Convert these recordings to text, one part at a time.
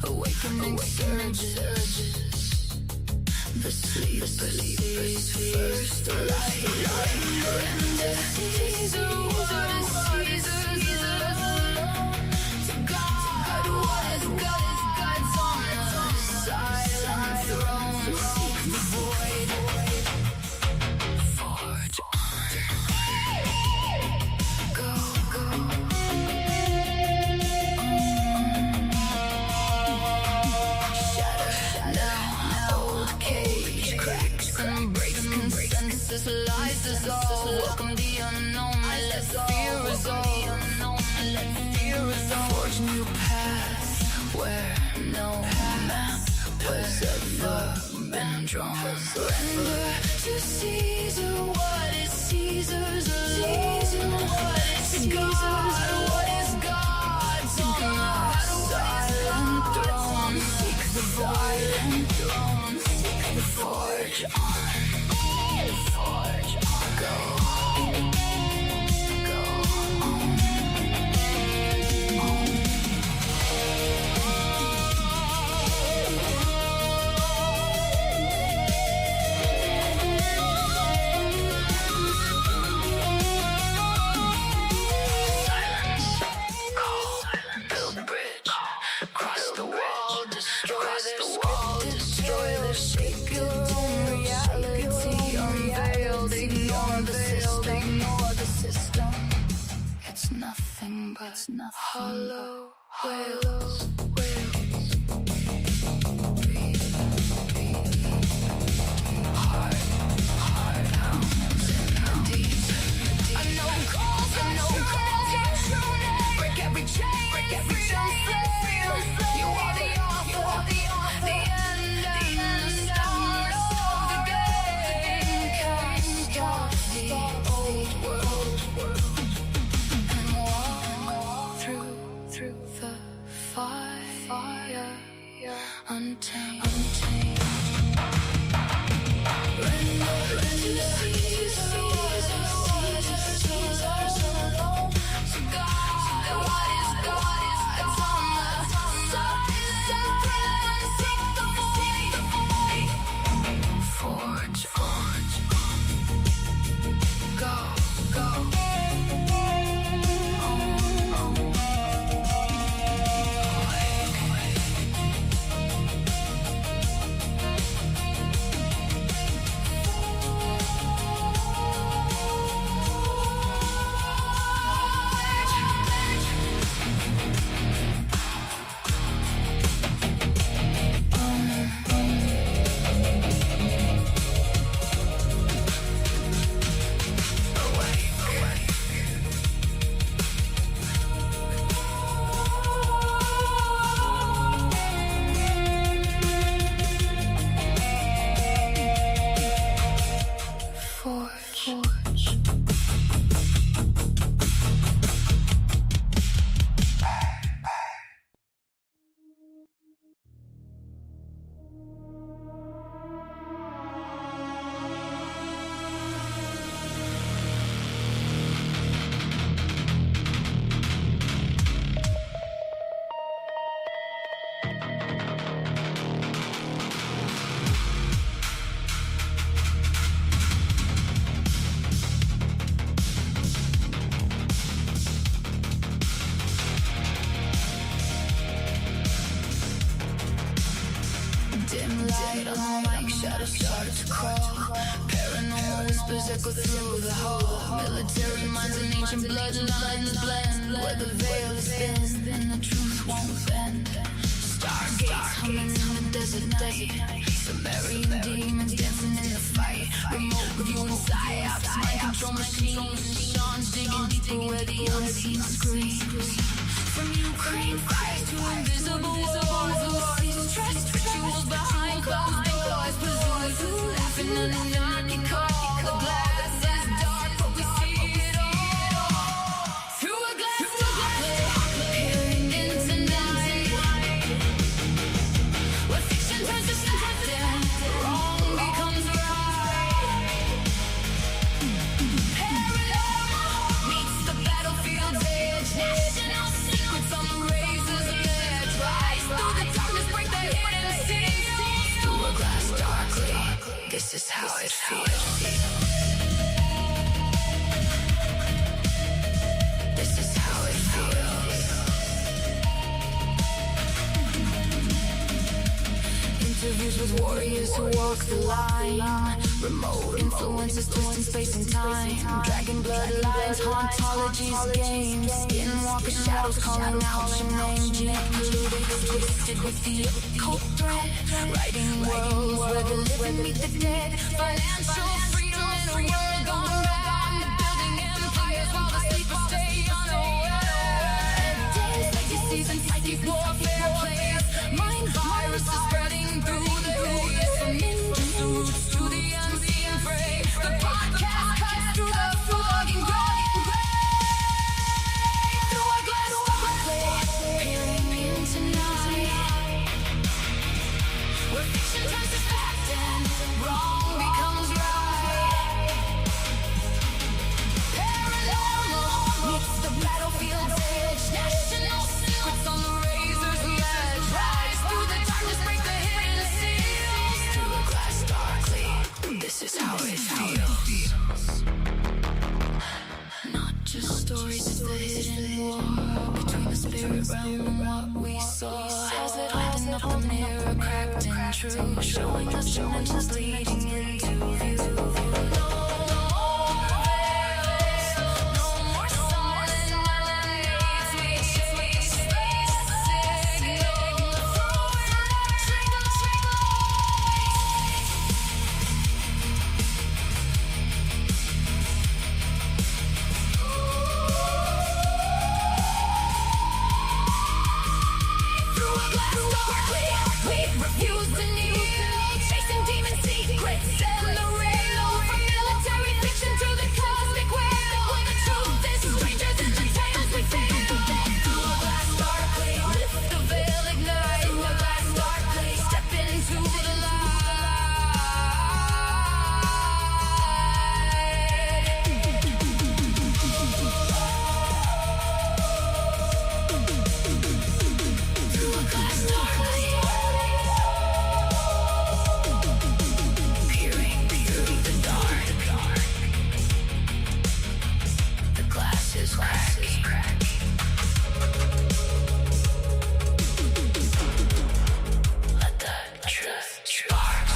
Awakening surges. The sleep sees first light. Surrender. Caesar, what is Caesar? To God, what is God's on the silent throne. Seek the void. Forge on. Go. Lies dissolve. Welcome the unknown. Let fear resolve. Forge new paths where no map has ever been drawn. Surrender to Caesar. What is Caesar's? Caesar, what is Caesar's? What is God's on the silent throne? Seek the violent throne. Seek the forge on. Go. But hollow whales. Hard hounds in the deep. I know calls. Break every chain, freedom. You are the author, the end and the start of the game. Cast off the old world. Through the fire, untamed. Render to Caesar alone. To God, what is God's on the silent throne. Seek the void. Forge on. Go. Shadows started to crawl. Paranormal whispers echo through the hall. Military minds and ancient bloodlines blend. Where the veil is thin and the truth won't bend. Stargates humming in the desert night. Sumerian demons dancing in the fight. Remote viewing psyops, mind control machines. Sean's digging deeper where the unseen screams. From Ukraine fires to invisible wars. Trust rituals behind closed doors. boys presume to laughing and not get caught. The glass is dark, but we see it all through a glass darkly peering into night, where fiction turns to fact and wrong becomes right. Paranormal meets the battlefield's edge. National secrets on the razor's edge. Rise through the darkness, break the hidden seals. Through a glass darkly, this is how it feels. This is how it feels. Interviews with warriors who walk the line. Remote influences twisting space and time. Dragon bloodlines, hauntologies, games. Skinwalker shadows calling out your name. Deep rooted, twisted with the occult thread. Writing worlds where the living meet the dead. Financial freedom in a world gone bad. Building empires while the sleepers stay unaware. Days, legacies, and psychic warfare plays. Mind viruses spreading through the haze. From ninja suits to the unseen prey. The podcast cuts through the fogging gray. Through a glass darkly peering into night, where fiction turns to fact and wrong becomes right. Paranormal meets the battlefield's edge. National secrets on the razor's edge. Rise through the darkness, break the hidden seals. Through a glass darkly, this is how it feels. Not just stories, it's the hidden war between the spirit realm and what we saw. Hazlett holding up the mirror, cracked and true, showing us dimensions bleeding into view. No more silent nights, we chase space signal through electric through a glass darkly, we refuse to kneel, chasing demon secrets and the real. From military fiction to the cosmic wheel, where the truth is stranger than the tales we tell. Through a glass darkly, lift the veil, ignite. Through a glass darkly, step into the through a glass darkly, peering through the dark. The glass is cracking. Let the truth spark.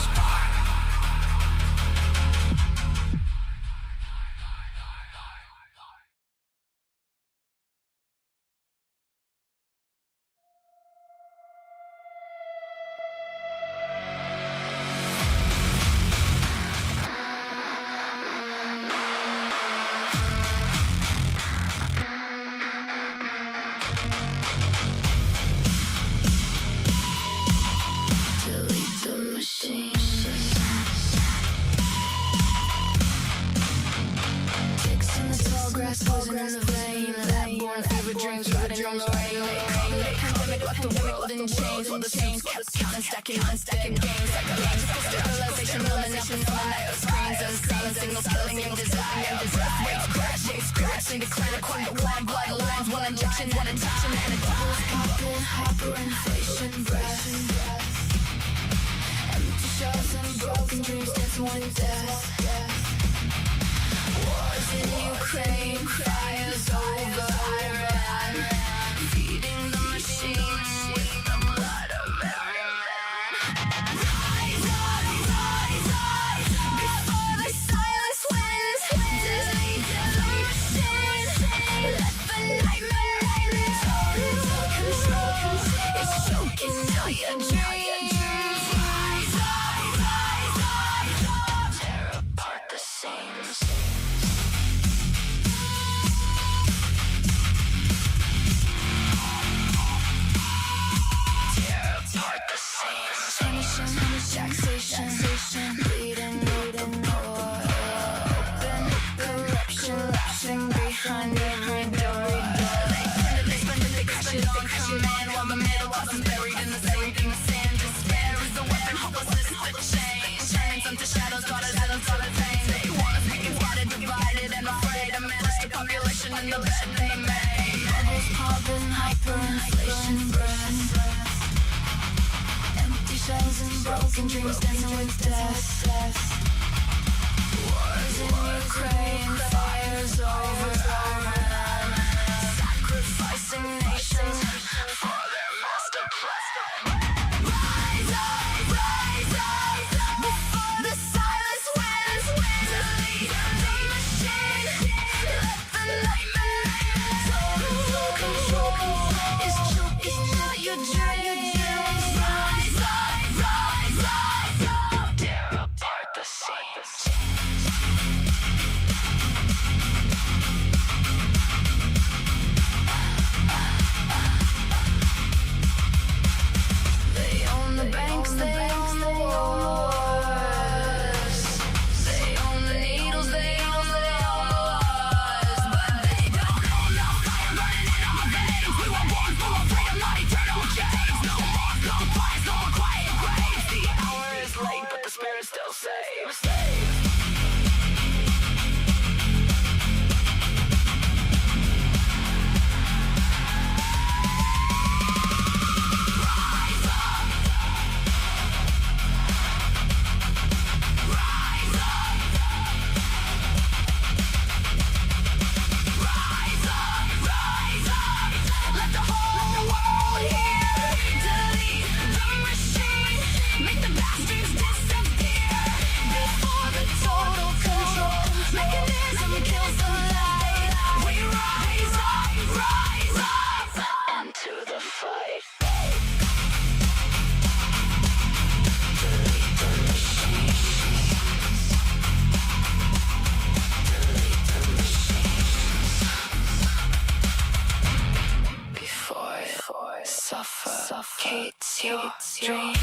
Delete the machine. Ticks in the tall grass, poison in the vein. Lab-born fever dreams riding on the rain. The pandemic left the world in chains, while the saints kept counting, stacking gains. Psychological sterilization, numbing up and filling out screens. And silent signals killing in desire. Breath rates crashing, spirits in decline. According to warm blood lines, one injection, one attention, and a bubbles popping. Hyperinflation breath. Empty shells and broken dreams dancing with death. Wars in Ukraine, fires over Iran, feeding the machine with the blood of every man. Rise up, before the silence wins. Delete the machine, let the nightmare return. Control, it's choking all your dreams. Rise up, tear apart the in the bed they made. Bubbles popping, hyperinflation breath. Empty shells and broken dreams dancing with death. Wars in Ukraine, fires over Iran. Sacrificing nations for their master plan. Rise up, before the silence wins. Delete the machine, let the nightmare end. Total control is choking out your dreams. Rise up, tear apart the seams. They own the banks, they own the wars. They own the needles, they own the laws. But they don't own no fire burning in our veins. We were born full of freedom, not eternal chains. No wars, no fires, no more quiet graves. The hour is late, but the spirit still saves. Let the whole world hear. Delete the machine, make the bastards disappear. Before the total control mechanism kills the light. We rise up into the fight. Delete the machine. Delete the machine. Before it suffocates your dream.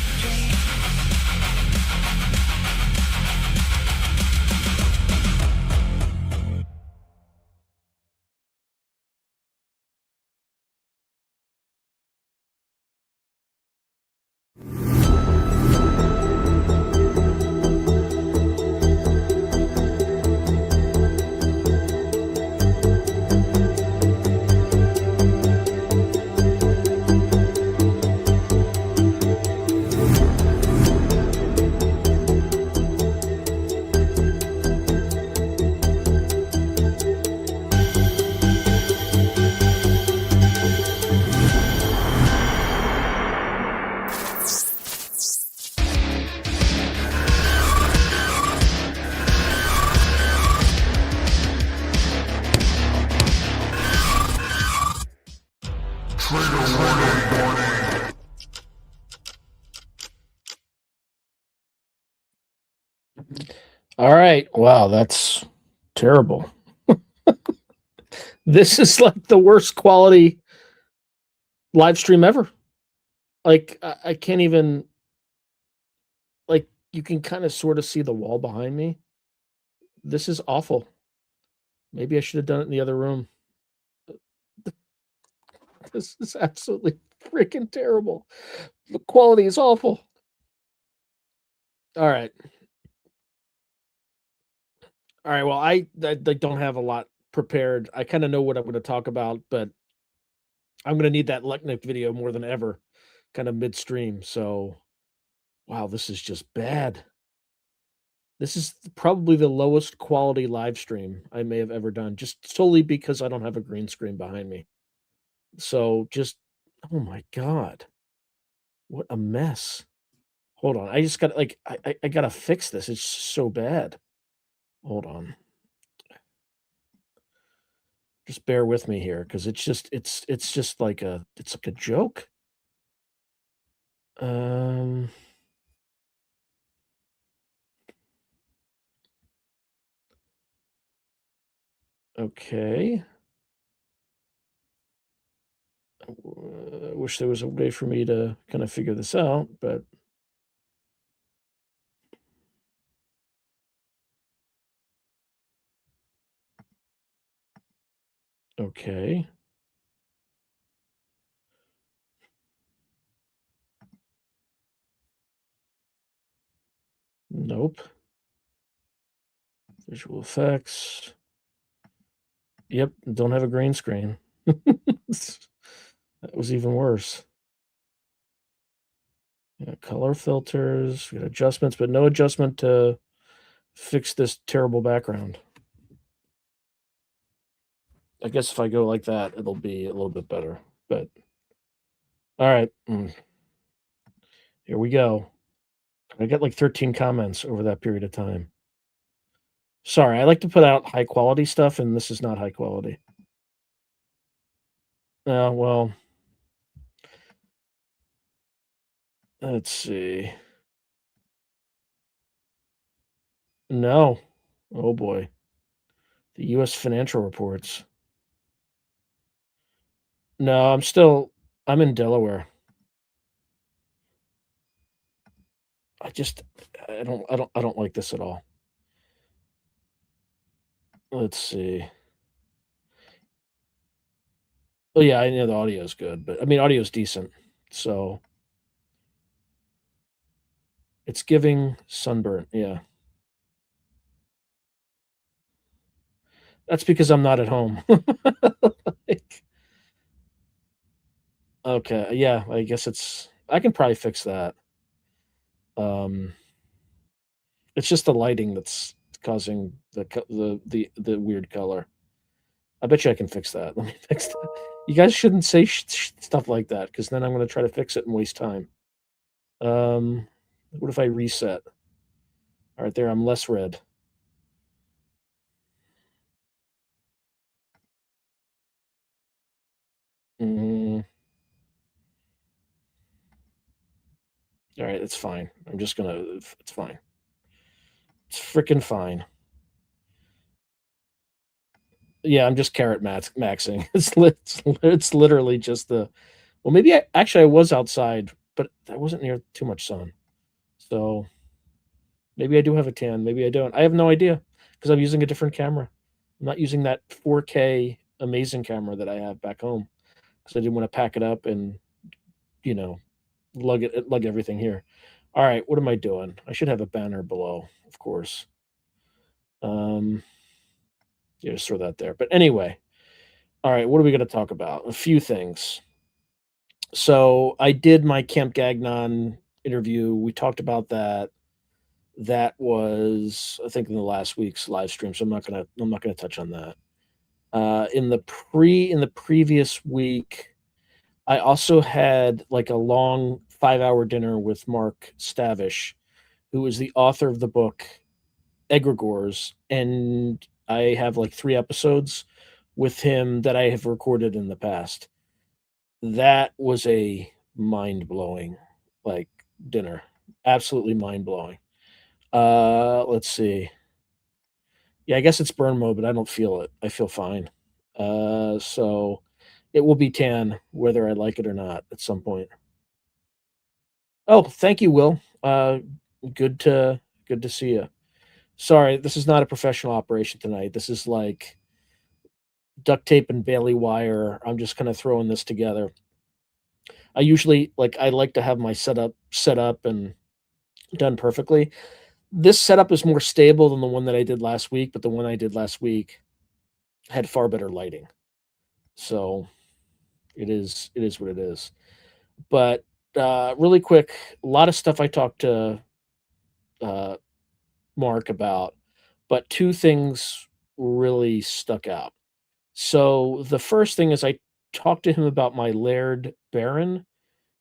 All right. Wow, that's terrible. This is like the worst quality live stream ever. Like I can't even, like, you can kind of sort of see the wall behind me. This is awful. Maybe I should have done it in the other room. This is absolutely freaking terrible. The quality is awful. All right. All right. Well, I don't have a lot prepared. I kind of know what I'm going to talk about, but I'm going to need that Leknick video more than ever, kind of midstream. So, wow, this is just bad. This is probably the lowest quality live stream I may have ever done, just solely because I don't have a green screen behind me. So just, oh my God, what a mess. Hold on. I just got like, I gotta fix this. It's so bad. Hold on. Just bear with me here, because it's just like it's like a joke. Okay. I wish there was a way for me to kind of figure this out, but okay. Nope. Visual effects. Yep, don't have a green screen. That was even worse. Yeah, color filters, we got adjustments, but no adjustment to fix this terrible background. I guess if I go like that, it'll be a little bit better. But all right, here we go. I got like 13 comments over that period of time. Sorry, I like to put out high quality stuff, and this is not high quality. Well, let's see. No. Oh boy. The US financial reports. No, I'm in Delaware. I just I don't like this at all. Let's see. Oh yeah, I know the audio is good, but I mean audio is decent. So it's giving sunburn. Yeah. That's because I'm not at home. Like, okay, yeah, I guess I can probably fix that. Um, it's just the lighting that's causing the weird color. I bet you I can fix that. Let me fix that. You guys shouldn't say stuff like that because then I'm gonna try to fix it and waste time. What if I reset? All right, there, I'm less red. Mm, all right, it's fine. I'm just gonna. It's fine. It's freaking fine. Yeah, I'm just carrot maxing. It's literally just the. Well, maybe I was outside, but I wasn't near too much sun. So maybe I do have a tan. Maybe I don't. I have no idea because I'm using a different camera. I'm not using that 4K amazing camera that I have back home because I didn't want to pack it up and you know lug everything here. All right, what am I doing? I should have a banner below, of course. Um, yeah, just throw that there. But anyway, all right, what are we going to talk about? A few things. So I did my Camp Gagnon interview. We talked about that. That was, I think, in the last week's live stream. So I'm not gonna touch on that. In the previous week, I also had like a long 5-hour dinner with Mark Stavish, who is the author of the book Egregores, and I have like 3 episodes with him that I have recorded in the past. That was a mind blowing like dinner, absolutely mind blowing. Let's see. Yeah, I guess it's burn mode, but I don't feel it. I feel fine. So it will be tan whether I like it or not at some point. Oh, thank you, Will. Good to see you. Sorry, this is not a professional operation tonight. This is like duct tape and bailey wire. I'm just kind of throwing this together. I like to have my setup set up and done perfectly. This setup is more stable than the one that I did last week, but the one I did last week had far better lighting. So it is what it is. But really quick, a lot of stuff I talked to uh, Mark about, but two things really stuck out. So the first thing is I talked to him about my Laird Baron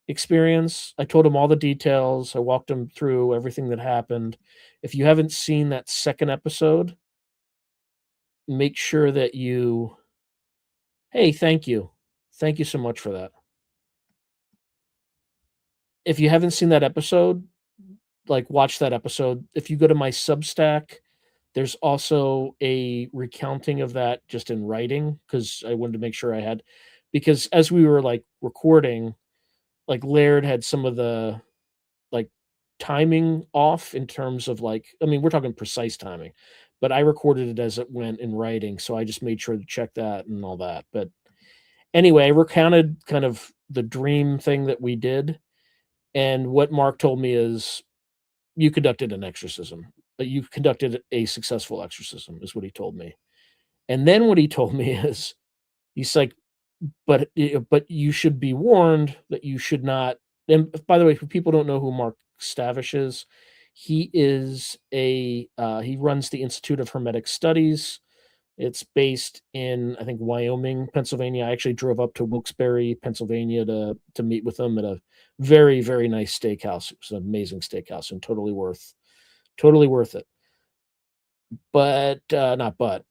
experience. I told him all the details. I walked him through everything that happened. If you haven't seen that second episode, make sure that you. Hey, thank you. Thank you so much for that. If you haven't seen that episode, like watch that episode. If you go to my Substack, there's also a recounting of that just in writing because I wanted to make sure I had because as we were like recording, like Laird had some of the like timing off in terms of like I mean we're talking precise timing, but I recorded it as it went in writing, so I just made sure to check that and all that. But anyway, I recounted kind of the dream thing that we did, and what Mark told me is you conducted an exorcism. You conducted a successful exorcism, is what he told me. And then what he told me is, he's like, but you should be warned that you should not. And by the way, for people who don't know who Mark Stavish is, he is he runs the Institute of Hermetic Studies. It's based in, I think, Wyoming, Pennsylvania. I actually drove up to Wilkes-Barre, Pennsylvania to meet with him at a very, very nice steakhouse. It was an amazing steakhouse and totally worth it. But not but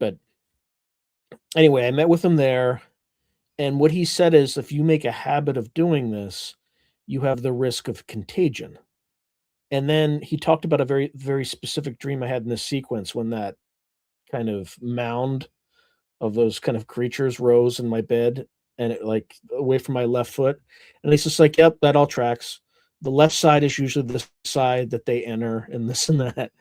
anyway, I met with him there, and what he said is if you make a habit of doing this, you have the risk of contagion. And then he talked about a very, very specific dream I had in this sequence when that kind of mound of those kind of creatures rose in my bed and it like away from my left foot. And he's just like, yep, that all tracks. The left side is usually the side that they enter and this and that.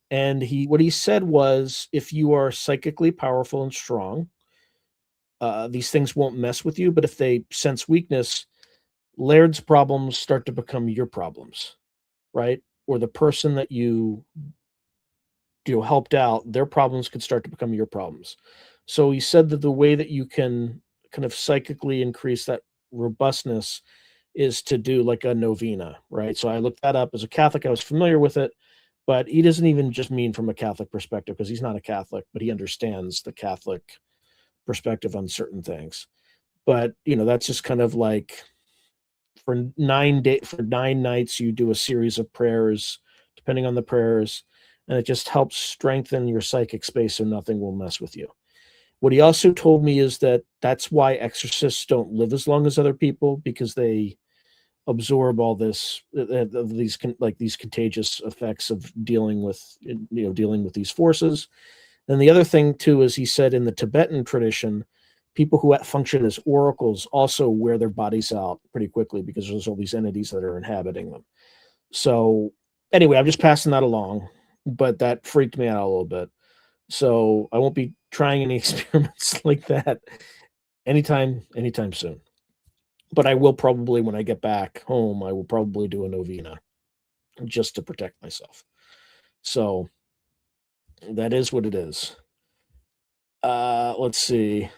And what he said was if you are psychically powerful and strong, these things won't mess with you. But if they sense weakness, Laird's problems start to become your problems, right? Or the person that you helped out, their problems could start to become your problems. So he said that the way that you can kind of psychically increase that robustness is to do like a novena, right? So I looked that up. As a Catholic, I was familiar with it, but he doesn't even just mean from a Catholic perspective because he's not a Catholic, but he understands the Catholic perspective on certain things. But that's just kind of like for 9 nights, you do a series of prayers, depending on the prayers, and it just helps strengthen your psychic space so nothing will mess with you. What he also told me is that that's why exorcists don't live as long as other people because they absorb all this these contagious effects of dealing with these forces. And the other thing too is he said in the Tibetan tradition, people who function as oracles also wear their bodies out pretty quickly because there's all these entities that are inhabiting them. So anyway, I'm just passing that along, but that freaked me out a little bit. So I won't be trying any experiments like that anytime soon. But I will probably, when I get back home, I will probably do a novena just to protect myself. So that is what it is. Let's see.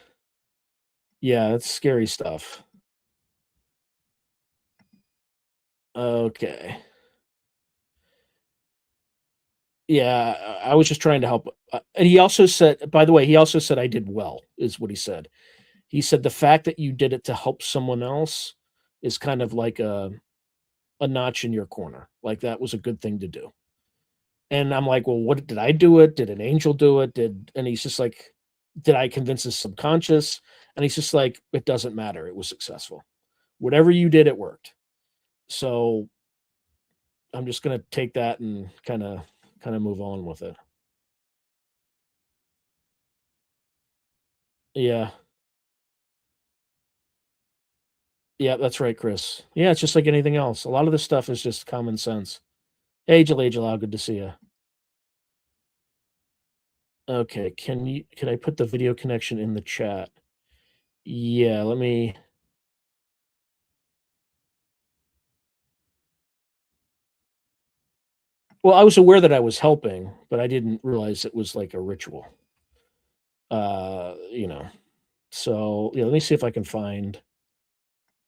Yeah, it's scary stuff. Okay. Yeah, I was just trying to help. And he also said, by the way, he also said I did well, is what he said. He said the fact that you did it to help someone else is kind of like a notch in your corner. Like that was a good thing to do. And I'm like, well, what did I do it? Did an angel do it? And he's just like, did I convince his subconscious? And he's just like, it doesn't matter. It was successful. Whatever you did, it worked. So I'm just gonna take that and kind of move on with it. Yeah. Yeah, that's right, Chris. Yeah, it's just like anything else. A lot of this stuff is just common sense. Hey, Jalal, good to see you. Okay, can I put the video connection in the chat? Yeah, let me. Well, I was aware that I was helping, but I didn't realize it was like a ritual. Uh, you know. So, yeah, let me see if I can find.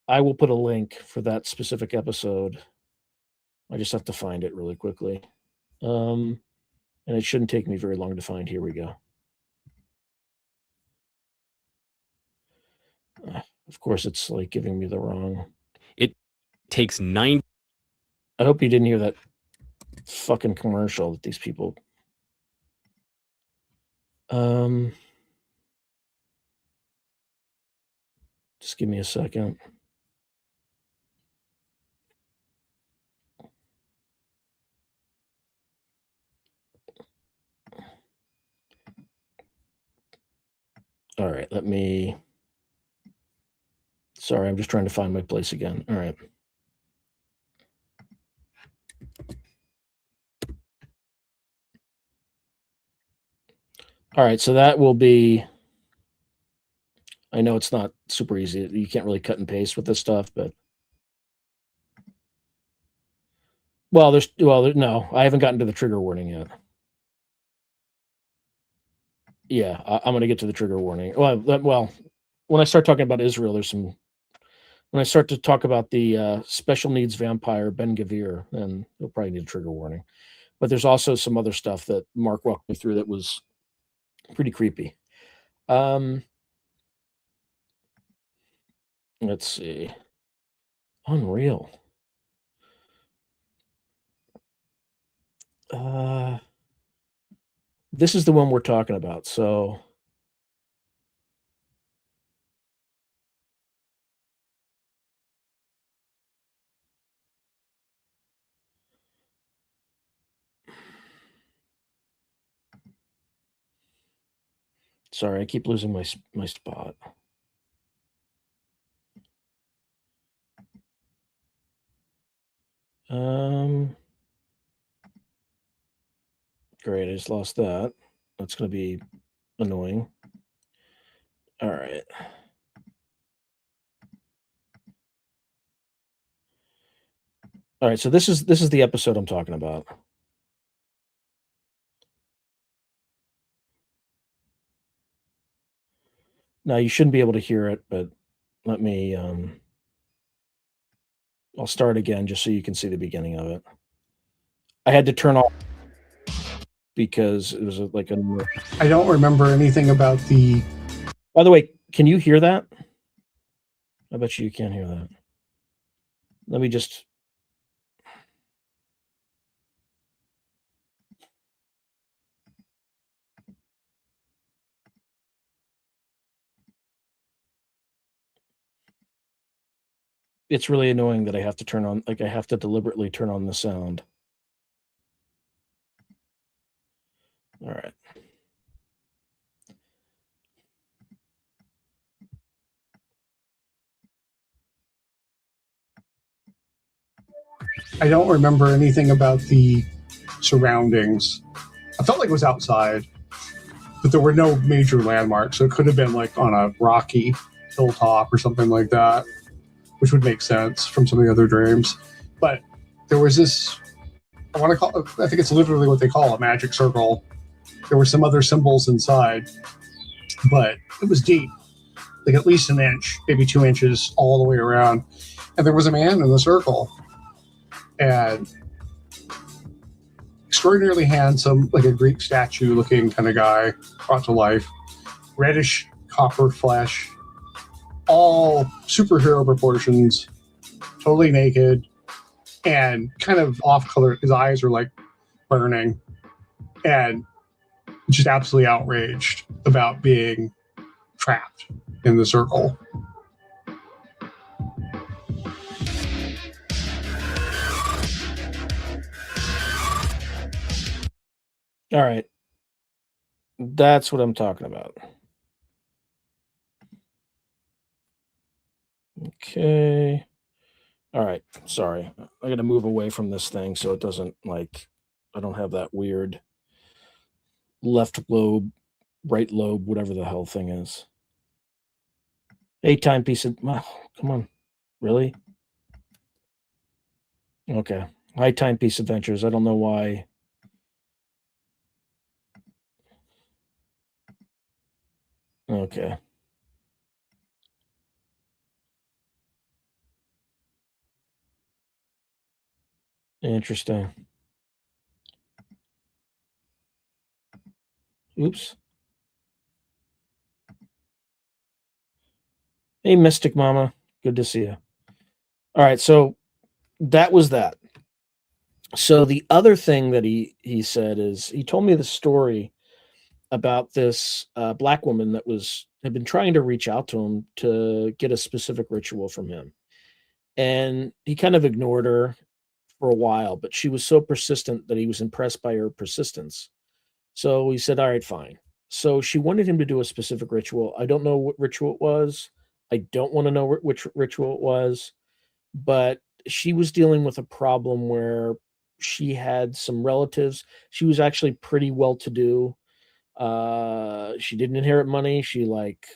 I will put a link for that specific episode. I just have to find it really quickly. Um, and it shouldn't take me very long to find. Here we go. Of course, it's like giving me the wrong. It takes 9. I hope you didn't hear that fucking commercial that these people. Just give me a second. All right, let me. Sorry, I'm just trying to find my place again. All right. All right, so that will be. I know it's not super easy. You can't really cut and paste with this stuff, but. No, I haven't gotten to the trigger warning yet. Yeah, I'm going to get to the trigger warning. Well, when I start talking about Israel, when I start to talk about the special needs vampire Ben Gavir, then you'll probably need a trigger warning. But there's also some other stuff that Mark walked me through that was pretty creepy. Let's see. Unreal. This is the one we're talking about. So sorry, I keep losing my spot. Great, I just lost that. That's going to be annoying. All right. All right, so this is the episode I'm talking about. Now you shouldn't be able to hear it, but let me I'll start again just so you can see the beginning of it. I had to turn off because it was like a. I don't remember anything about the. By the way, can you hear that? I bet you can't hear that. Let me just. It's really annoying that I have to turn on, like I have to deliberately turn on the sound. All right. I don't remember anything about the surroundings. I felt like it was outside, but there were no major landmarks. So it could have been like on a rocky hilltop or something like that, which would make sense from some of the other dreams. But there was this, I think it's literally what they call a magic circle. There were some other symbols inside, but it was deep, like at least an inch, maybe 2 inches all the way around. And there was a man in the circle. And extraordinarily handsome, like a Greek statue looking kind of guy, brought to life. Reddish copper flesh, all superhero proportions, totally naked, and kind of off color. His eyes are like burning, and just absolutely outraged about being trapped in the circle. All right. That's what I'm talking about. Okay. All right. Sorry. I got to move away from this thing so it doesn't I don't have that weird left lobe, right lobe, whatever the hell thing is. 8 piece of, come on. Really? Okay. High timepiece adventures. I don't know why. Okay. Interesting. Oops. Hey, Mystic Mama. Good to see you. All right. So that was that. So the other thing that he said is he told me the story about this black woman that had been trying to reach out to him to get a specific ritual from him. And he kind of ignored her for a while, but she was so persistent that he was impressed by her persistence. So he said, all right, fine. So she wanted him to do a specific ritual. I don't know what ritual it was. I don't want to know which ritual it was, but she was dealing with a problem where she had some relatives. She was actually pretty well to do. She didn't inherit money. She like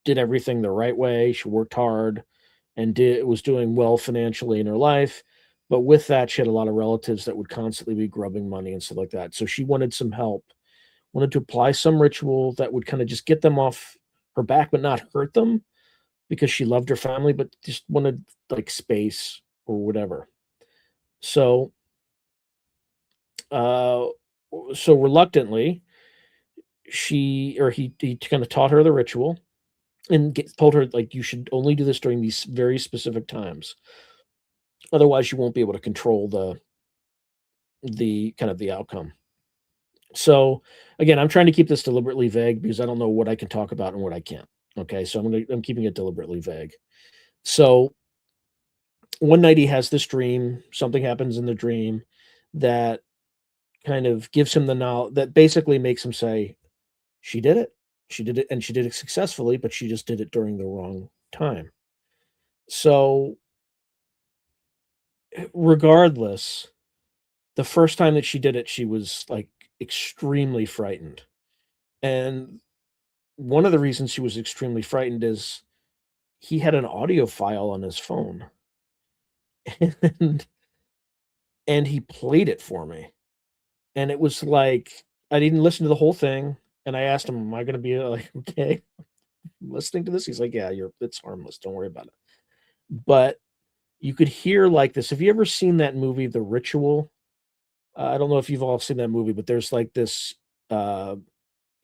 did everything the right way. She worked hard and was doing well financially in her life. But with that, she had a lot of relatives that would constantly be grubbing money and stuff like that. So she wanted some help wanted to apply some ritual that would kind of just get them off her back, but not hurt them because she loved her family, but just wanted like space or whatever. So, uh, so reluctantly, he kind of taught her the ritual and told her like you should only do this during these very specific times. Otherwise, you won't be able to control the kind of the outcome. So again, I'm trying to keep this deliberately vague because I don't know what I can talk about and what I can't. Okay, so I'm keeping it deliberately vague. So one night he has this dream. Something happens in the dream that kind of gives him the knowledge that basically makes him say, "She did it. She did it, and she did it successfully, but she just did it during the wrong time." So regardless, the first time that she did it, she was like extremely frightened. And one of the reasons she was extremely frightened is he had an audio file on his phone and he played it for me. And it was like I didn't listen to the whole thing. And I asked him, "Am I going to be like okay listening to this?" He's like, "Yeah, it's harmless. Don't worry about it." But you could hear like this. Have you ever seen that movie, The Ritual? I don't know if you've all seen that movie, but there's like this uh,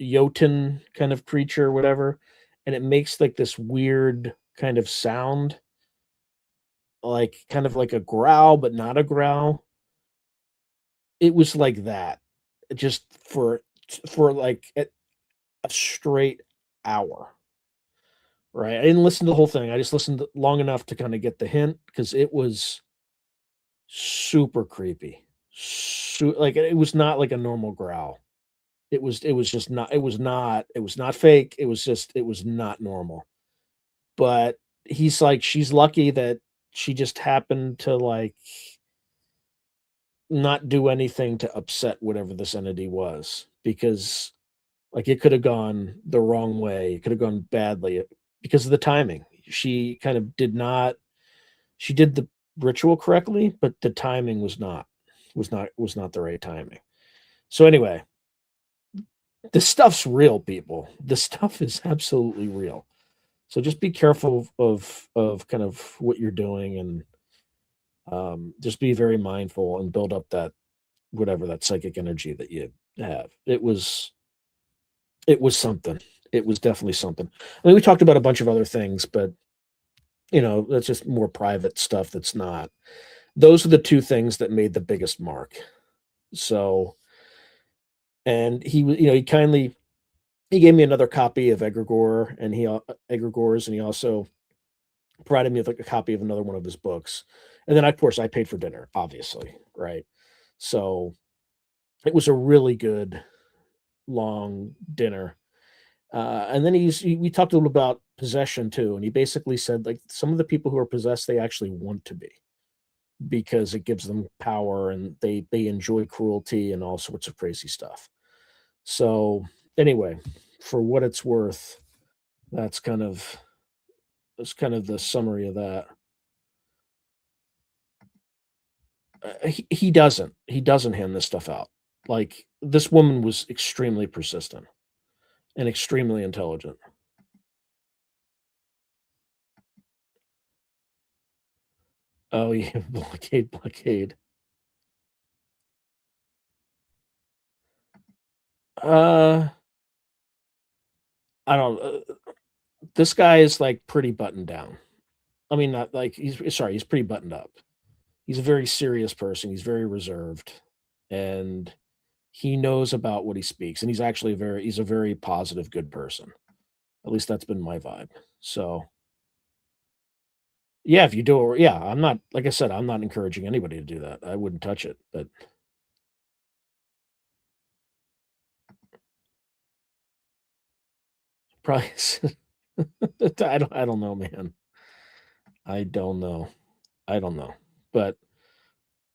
Jotun kind of creature, or whatever, and it makes like this weird kind of sound, like kind of like a growl, but not a growl. It was like that, just for like a straight hour. Right? I didn't listen to the whole thing. I just listened long enough to kind of get the hint because it was super creepy. Like it was not like a normal growl. It was just not it was not fake. It was not normal. But he's like, she's lucky that she just happened to like not do anything to upset whatever this entity was, because like it could have gone the wrong way. It could have gone badly because of the timing. She kind of she did the ritual correctly, but the timing was not the right timing. So anyway, this stuff's real, people. This stuff is absolutely real. So just be careful of kind of what you're doing, and just be very mindful and build up that whatever that psychic energy that you have. It was something. It was definitely something. I mean, we talked about a bunch of other things, but that's just more private stuff. That's not. Those are the two things that made the biggest mark. So, and he gave me another copy of Egregore, and Egregore's, and he also provided me with like a copy of another one of his books. And then, of course, I paid for dinner, obviously, right? So it was a really good long dinner. And then we talked a little about possession too, and he basically said like some of the people who are possessed, they actually want to be, because it gives them power, and they enjoy cruelty and all sorts of crazy stuff. So anyway, for what it's worth, that's kind of the summary of that. He doesn't hand this stuff out. Like, this woman was extremely persistent and extremely intelligent. Oh yeah, blockade. I don't. This guy is like pretty buttoned down. I mean, not like he's pretty buttoned up. He's a very serious person. He's very reserved, and he knows about what he speaks. And he's a very positive, good person. At least that's been my vibe. So yeah, if you do it, yeah, I'm not, like I said, I'm not encouraging anybody to do that. I wouldn't touch it, but probably I don't know, man. I don't know. I don't know. But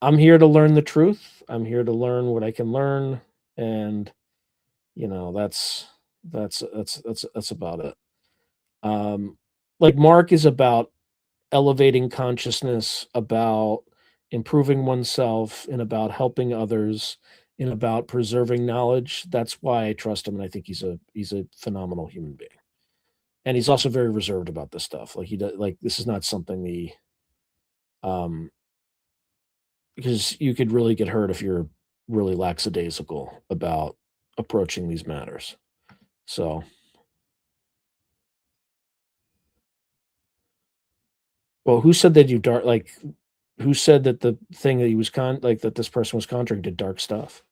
I'm here to learn the truth. I'm here to learn what I can learn, and that's about it. Like Mark is about elevating consciousness, about improving oneself, and about helping others, and about preserving knowledge. That's why I trust him, and I think he's a phenomenal human being. And he's also very reserved about this stuff. Like he does, like this is not something um because you could really get hurt if you're really lackadaisical about approaching these matters. So, well, who said that you dark like who said that the thing that he was like that this person was conjuring did dark stuff,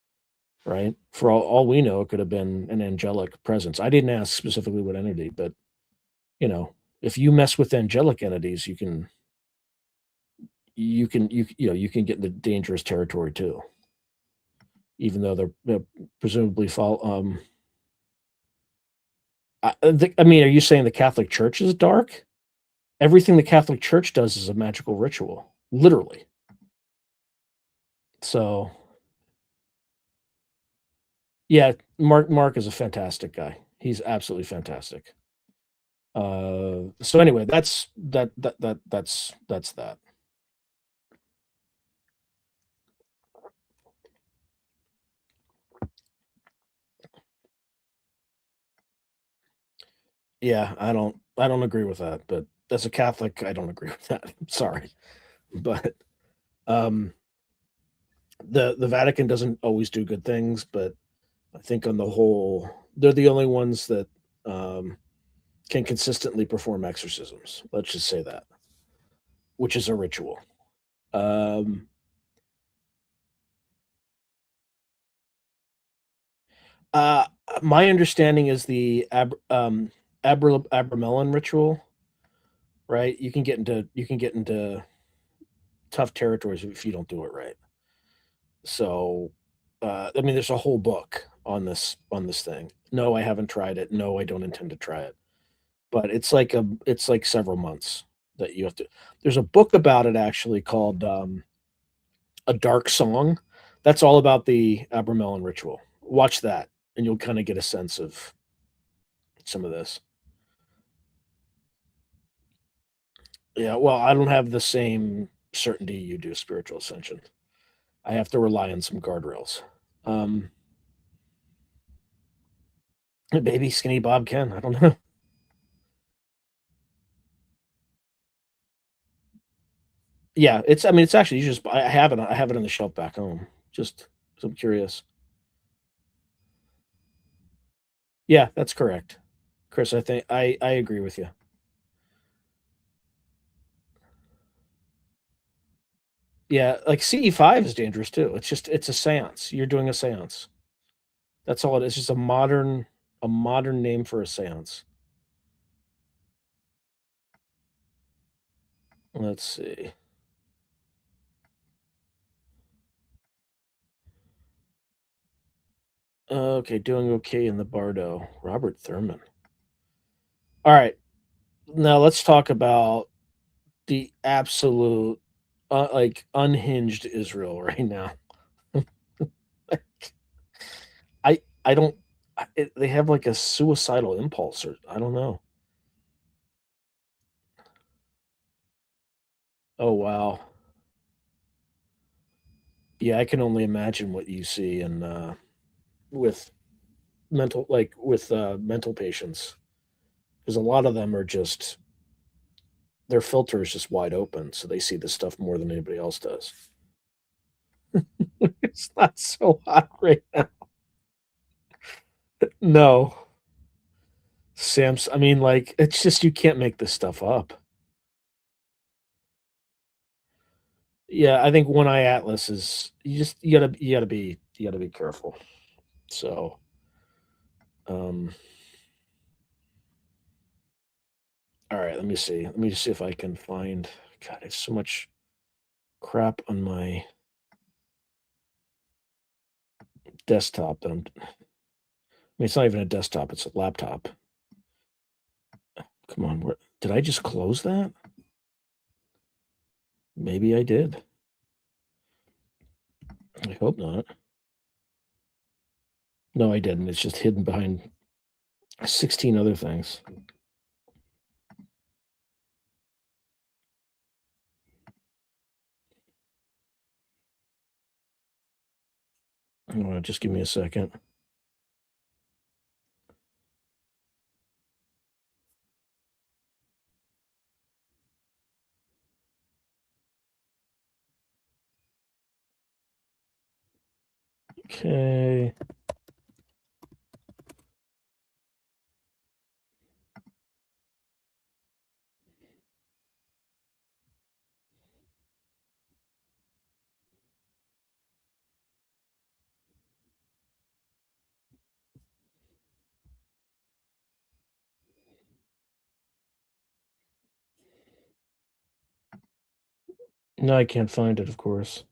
right? For all we know, it could have been an angelic presence. I didn't ask specifically what entity, but you know, if you mess with angelic entities, you can get into dangerous territory too, even though they're presumably fall. I mean, are you saying the Catholic Church is dark? Everything the Catholic Church does is a magical ritual, literally. So, yeah, Mark is a fantastic guy. He's absolutely fantastic. So anyway, that's that. Yeah, I don't agree with that, but as a Catholic, I don't agree with that. I'm sorry. But um the Vatican doesn't always do good things, but I think on the whole, they're the only ones that um can consistently perform exorcisms. Let's just say that, which is a ritual. Um uh my understanding is the Abramelin ritual, right? You can get into tough territories if you don't do it right. So, I mean, there's a whole book on this thing. No, I haven't tried it. No, I don't intend to try it. But it's like several months that you have to. There's a book about it actually called A Dark Song. That's all about the Abramelin ritual. Watch that, and you'll kind of get a sense of some of this. Yeah, well, I don't have the same certainty you do, spiritual ascension. I have to rely on some guardrails. Um, Maybe Skinny Bob can. I don't know. Yeah, it's. I mean, it's actually you just. I have it. I have it on the shelf back home. Just 'cause I'm curious. Yeah, that's correct, Chris. I think I agree with you. Yeah, like CE5 is dangerous too. It's a séance. You're doing a séance. That's all it is. Just a modern name for a séance. Let's see. Okay, doing okay in the Bardo. Robert Thurman. All right, now let's talk about the absolute, like unhinged Israel right now. I don't. They have like a suicidal impulse, or I don't know. Oh wow, yeah, I can only imagine what you see and with mental patients, because a lot of them are just their filter is just wide open, so they see this stuff more than anybody else does. It's not so hot right now. No, Sam's. I mean, like it's just you can't make this stuff up. Yeah, I think One Eye Atlas is you gotta be careful. So, um, all right, let me see. Let me just see if I can find. God, there's so much crap on my desktop that I mean, it's not even a desktop; it's a laptop. Come on, did I just close that? Maybe I did. I hope not. No, I didn't. It's just hidden behind 16 other things. Just give me a second. Okay. No, I can't find it, of course.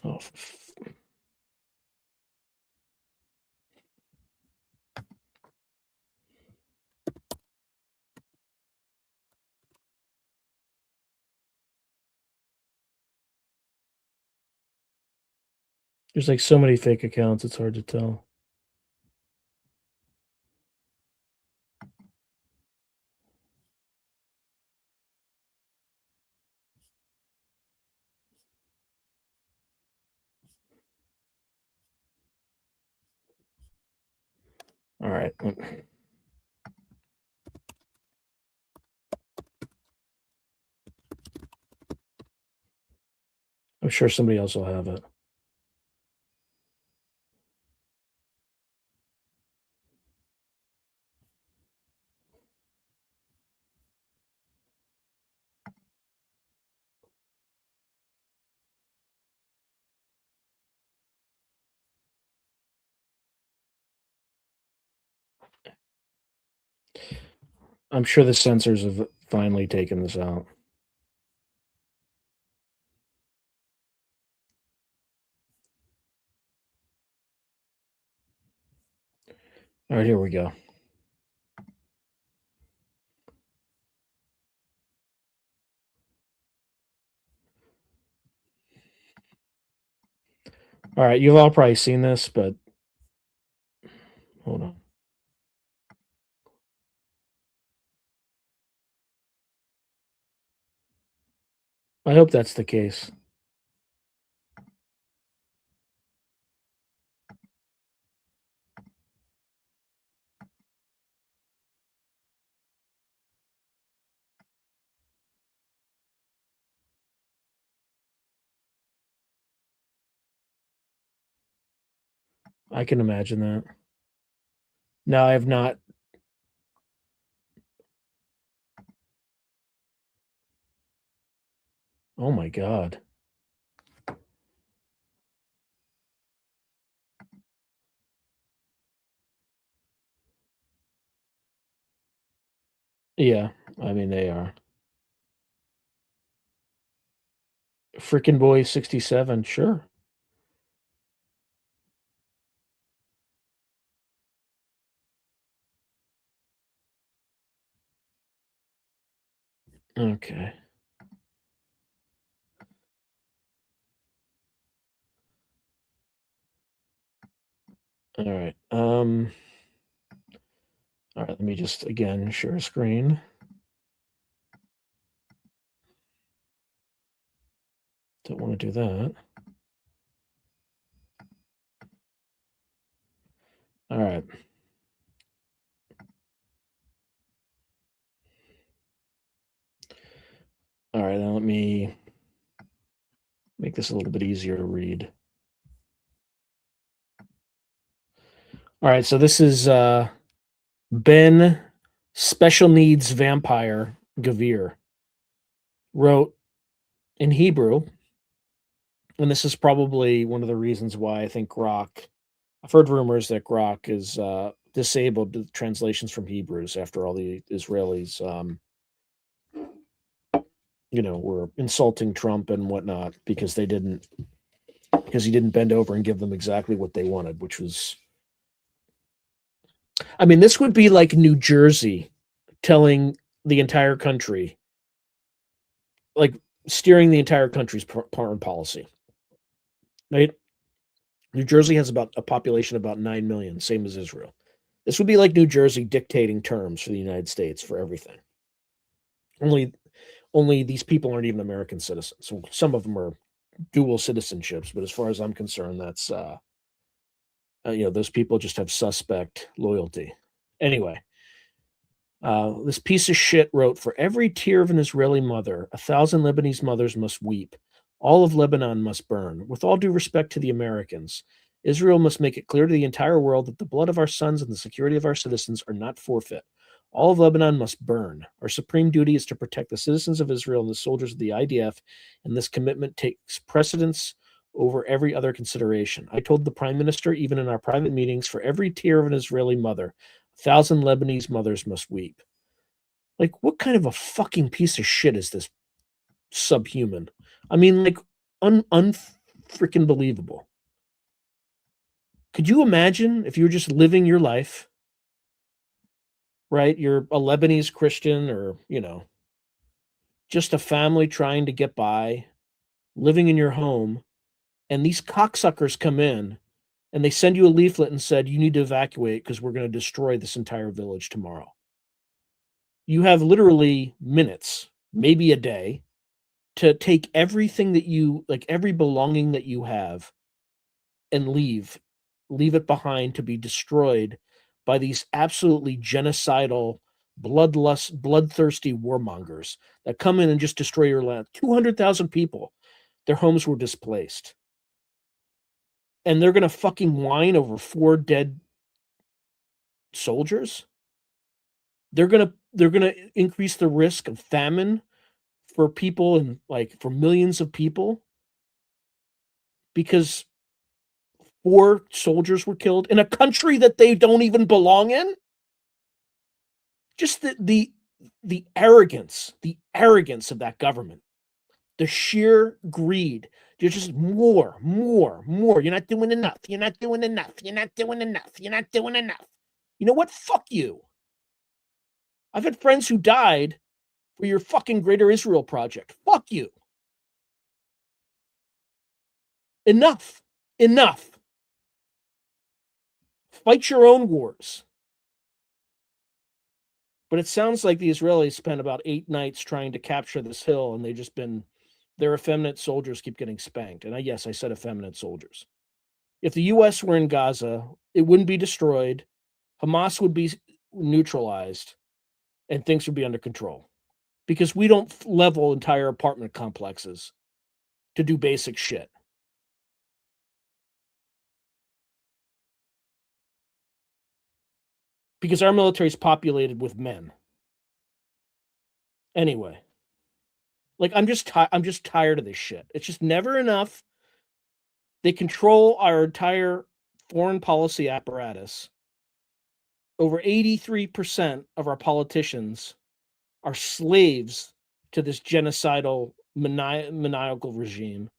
Oh, there's like so many fake accounts, it's hard to tell. All right. I'm sure somebody else will have it. I'm sure the censors have finally taken this out. All right, here we go. All right, you've all probably seen this, but hold on. I hope that's the case. I can imagine that. No, I have not. Oh my God. Yeah, I mean, they are. Frickin' Boy 67, sure. Okay. All right. All right, let me just again share a screen. Don't want to do that. All right. All right, now let me make this a little bit easier to read. All right, so this is Ben Special Needs Vampire Gavir wrote in Hebrew, and this is probably one of the reasons why I think Grok. I've heard rumors that Grok is disabled the translations from Hebrews after all the Israelis, were insulting Trump and whatnot because he didn't bend over and give them exactly what they wanted, which was, I mean, this would be like New Jersey telling the entire country, like steering the entire country's foreign policy, right? New Jersey has about a population about 9 million, same as Israel. This would be like New Jersey dictating terms for the United States for everything. Only these people aren't even American citizens. So some of them are dual citizenships, but as far as I'm concerned, that's those people just have suspect loyalty. Anyway, this piece of shit wrote, "For every tear of an Israeli mother, 1,000 Lebanese mothers must weep. All of Lebanon must burn. With all due respect to the Americans, Israel must make it clear to the entire world that the blood of our sons and the security of our citizens are not forfeit. All of Lebanon must burn. Our supreme duty is to protect the citizens of Israel and the soldiers of the IDF, and this commitment takes precedence over every other consideration. I told the prime minister, even in our private meetings, for every tear of an Israeli mother, 1,000 Lebanese mothers must weep." Like, what kind of a fucking piece of shit is this subhuman? I mean, like, unfreaking believable. Could you imagine if you were just living your life, right? You're a Lebanese Christian or, just a family trying to get by, living in your home, and these cocksuckers come in and they send you a leaflet and said, you need to evacuate because we're going to destroy this entire village tomorrow. You have literally minutes, maybe a day, to take everything that you, like every belonging that you have, and leave it behind to be destroyed by these absolutely genocidal, bloodthirsty warmongers that come in and just destroy your land. 200,000 people, their homes were displaced. And they're going to fucking whine over 4 dead soldiers? They're going to increase the risk of famine for people and for millions of people because 4 soldiers were killed in a country that they don't even belong in. Just the arrogance of that government, the sheer greed. You're just more. You're not doing enough. You're not doing enough. You're not doing enough. You're not doing enough. You know what? Fuck you. I've had friends who died for your fucking Greater Israel project. Fuck you. Enough. Fight your own wars. But it sounds like the Israelis spent about 8 nights trying to capture this hill, and their effeminate soldiers keep getting spanked. And yes, I said effeminate soldiers. If the U.S. were in Gaza, it wouldn't be destroyed. Hamas would be neutralized, and things would be under control. Because we don't level entire apartment complexes to do basic shit. Because our military is populated with men. Anyway, I'm just tired of this shit. It's just never enough. They control our entire foreign policy apparatus. Over 83% of our politicians are slaves to this genocidal, maniacal regime.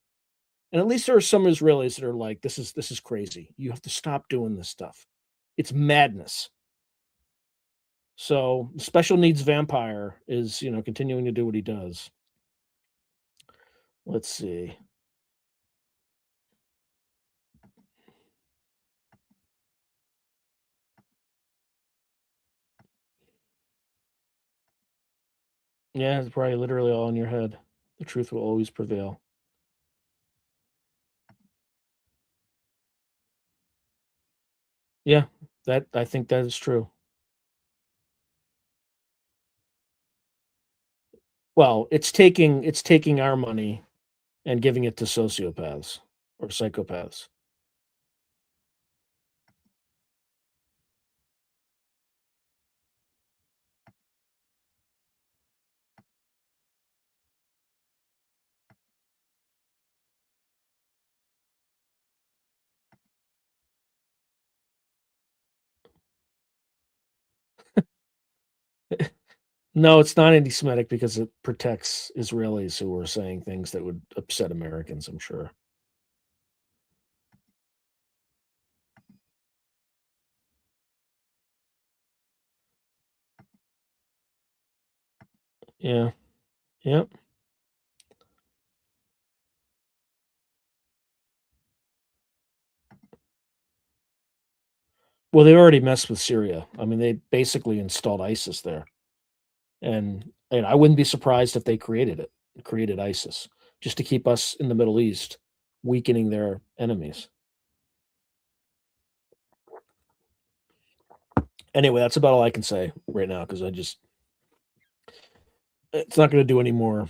And at least there are some Israelis that are like, this is crazy. You have to stop doing this stuff. It's madness. So special needs vampire is, continuing to do what he does. Let's see. Yeah, it's probably literally all in your head. The truth will always prevail. Yeah, I think that is true. Well, it's taking our money and giving it to sociopaths or psychopaths. No, it's not anti-Semitic because it protects Israelis who are saying things that would upset Americans, I'm sure. Yeah. Yep. Well, they already messed with Syria. I mean, they basically installed ISIS there. And I wouldn't be surprised if they created ISIS just to keep us in the Middle East, weakening their enemies. Anyway, that's about all I can say right now, because it's not going to do any more.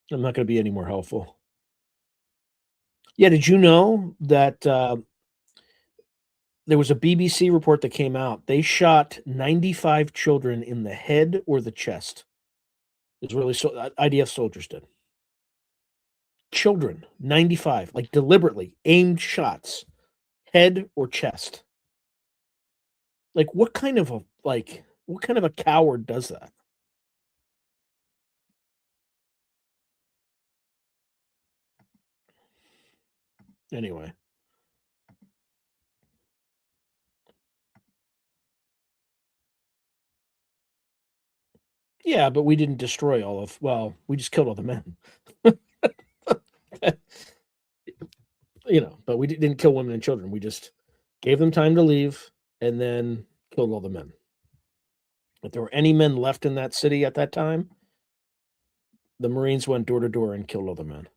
I'm not going to be any more helpful. Yeah, did you know that there was a BBC report that came out? They shot 95 children in the head or the chest. Israeli IDF soldiers did. Children, 95, like deliberately aimed shots, head or chest. Like, what kind of a coward does that? Anyway. Yeah, but we didn't destroy we just killed all the men. But we didn't kill women and children. We just gave them time to leave and then killed all the men. If there were any men left in that city at that time, the Marines went door to door and killed all the men.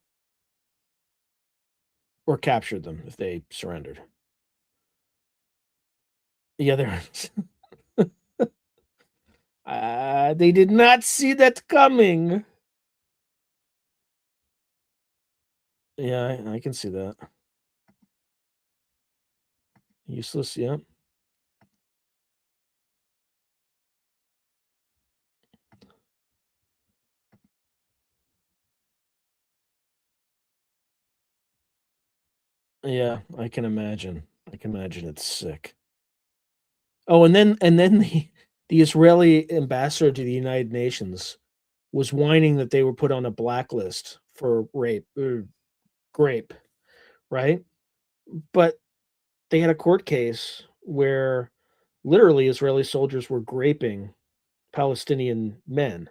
Or captured them if they surrendered. Yeah, they did not see that coming. Yeah, I can see that. Useless, yeah. Yeah, I can imagine. It's sick. Oh, and then the Israeli ambassador to the United Nations was whining that they were put on a blacklist for rape or grape, right? But they had a court case where literally Israeli soldiers were graping Palestinian men.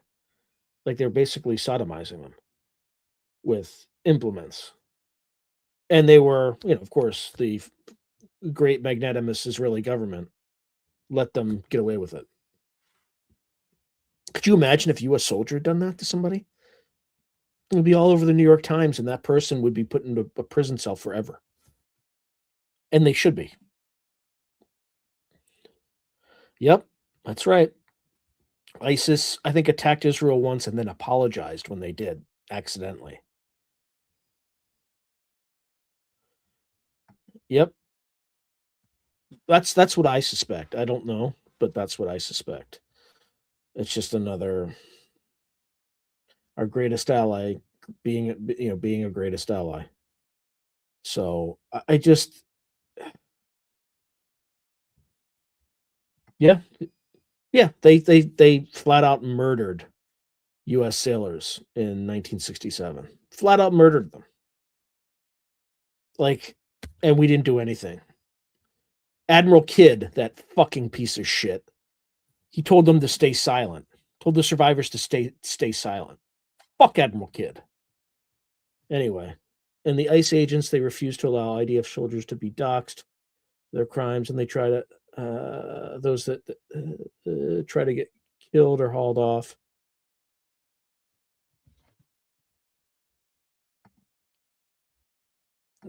Like they're basically sodomizing them with implements. And they were, of course, the great magnanimous Israeli government let them get away with it. Could you imagine if U.S. soldier had done that to somebody? It would be all over the New York Times, and that person would be put into a prison cell forever. And they should be. Yep, that's right. ISIS, I think, attacked Israel once and then apologized when they did, accidentally. Yep. That's what I suspect. I don't know, but that's what I suspect. It's just our greatest ally being a greatest ally. So I just, yeah, they flat out murdered U.S. sailors in 1967. Flat out murdered them. And we didn't do anything. Admiral Kidd, that fucking piece of shit, he told them to stay silent. Told the survivors to stay silent. Fuck Admiral Kidd. Anyway, and the ICE agents, they refused to allow IDF soldiers to be doxxed their crimes, and they try to those that try to get killed or hauled off.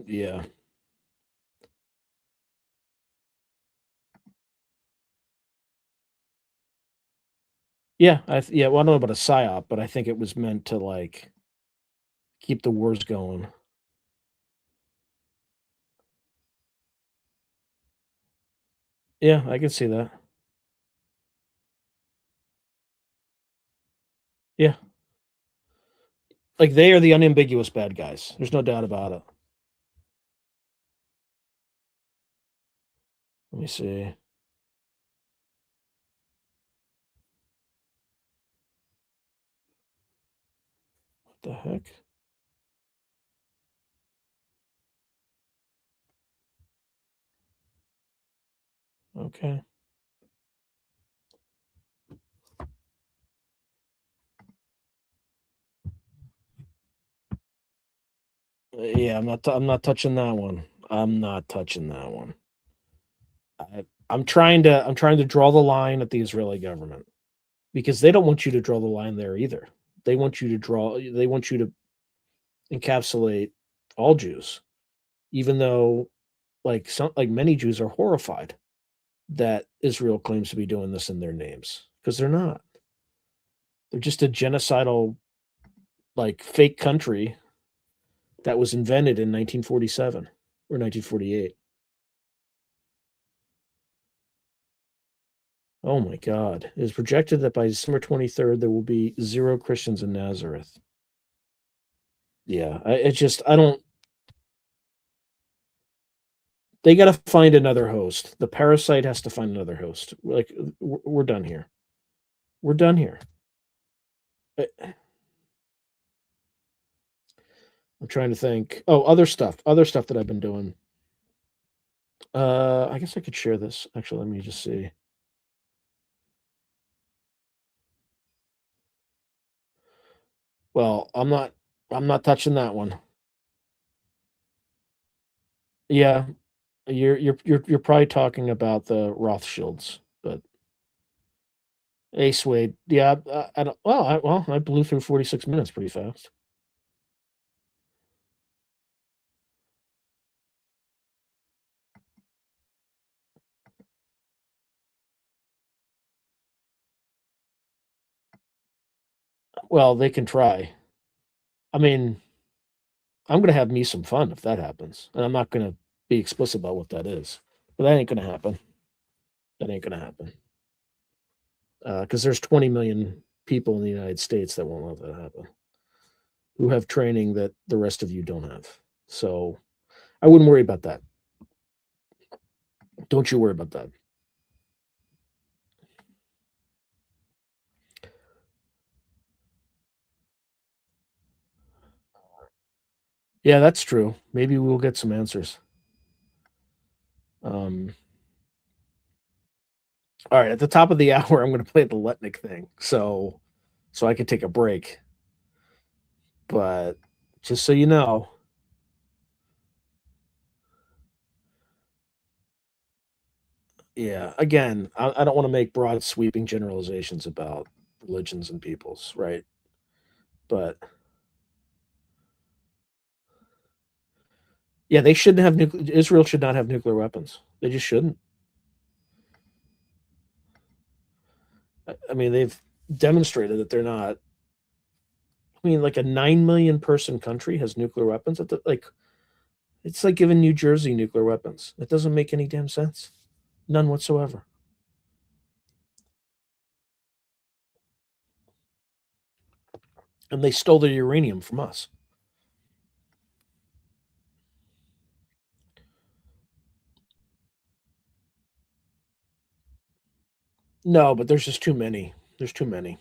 Yeah. Yeah, well, I don't know about a psyop, but I think it was meant to keep the wars going. Yeah, I can see that. Yeah. They are the unambiguous bad guys. There's no doubt about it. Let me see. What the heck? Okay. Yeah, I'm not touching that one. I'm not touching that one. I'm trying to draw the line at the Israeli government, because they don't want you to draw the line there either. They want you to encapsulate all Jews, even though like many Jews are horrified that Israel claims to be doing this in their names, because they're not. They're just a genocidal, like, fake country that was invented in 1947 or 1948. Oh my God. It is projected that by December 23rd, there will be 0 Christians in Nazareth. Yeah, I don't. They got to find another host. The parasite has to find another host. Like, we're done here. We're done here. I'm trying to think. Oh, other stuff that I've been doing. I guess I could share this. Actually, let me just see. Well, I'm not touching that one. Yeah, you're probably talking about the Rothschilds, but Ace Wade. Yeah, I don't. I blew through 46 minutes pretty fast. Well, they can try. I mean, I'm gonna have me some fun if that happens, and I'm not gonna be explicit about what that is, but that ain't gonna happen. That ain't gonna happen. Because there's 20 million people in the United States that won't let that happen, who have training that the rest of you don't have. So I wouldn't worry about that. Don't you worry about that. Yeah, that's true. Maybe we'll get some answers. Um, all right, at the top of the hour, I'm going to play the Letnick thing, so I can take a break. But just so you know, yeah. Again, I don't want to make broad, sweeping generalizations about religions and peoples, right? But yeah, they shouldn't have nuclear. Israel should not have nuclear weapons. They just shouldn't. I mean, they've demonstrated that they're not. I mean, like a 9 million person country has nuclear weapons. Like, it's like giving New Jersey nuclear weapons. It doesn't make any damn sense. None whatsoever. And they stole their uranium from us. No, but there's just too many. There's too many.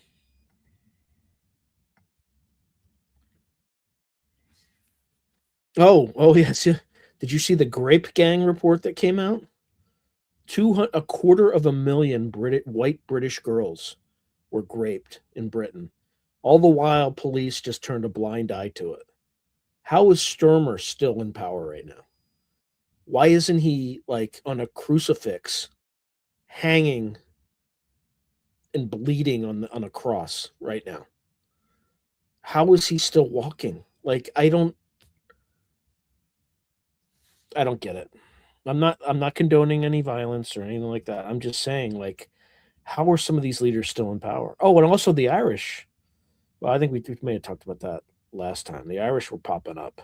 Oh yes. Yeah. Did you see the Grape Gang report that came out? 200, a quarter of a million white British girls were raped in Britain. All the while, police just turned a blind eye to it. How is Sturmer still in power right now? Why isn't he like on a crucifix, hanging and bleeding on a cross right now? How is he still walking? Like, I don't get it. I'm not condoning any violence or anything like that. I'm just saying, like, how are some of these leaders still in power? Oh, and also the Irish. Well, I think we may have talked about that last time. The Irish were popping up.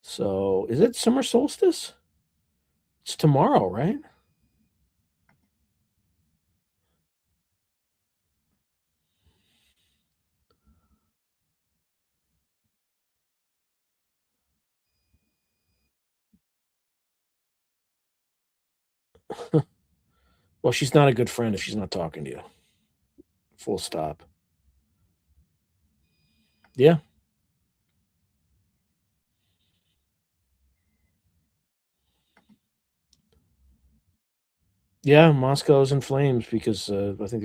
So, is it summer solstice? It's tomorrow, right? Well, she's not a good friend if she's not talking to you. Full stop. Yeah. Yeah, Moscow's in flames because I think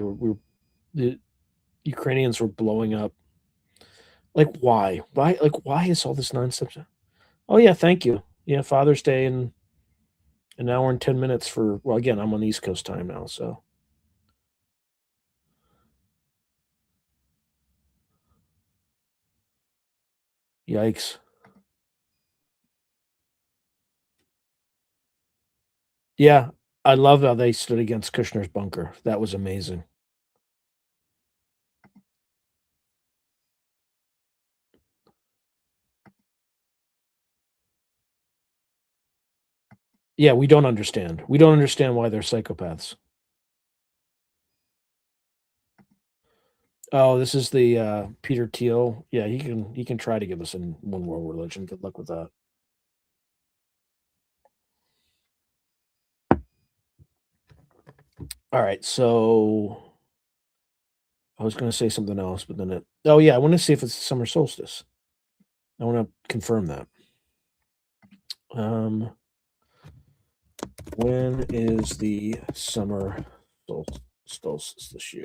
the Ukrainians were blowing up. Like, why? Why? Like, why is all this nonsense? Oh yeah, thank you. Yeah, Father's Day in an hour and 10 minutes for. Well, again, I'm on East Coast time now, so Yikes. Yeah, I love how they stood against Kushner's bunker. That was amazing. Yeah, we don't understand. We don't understand why they're psychopaths. Oh, this is the Peter Thiel. Yeah, he can try to give us a one world religion. Good luck with that. All right, so I was going to say something else, but then oh yeah, I want to see if it's the summer solstice. I want to confirm that. When is the summer solstice this year?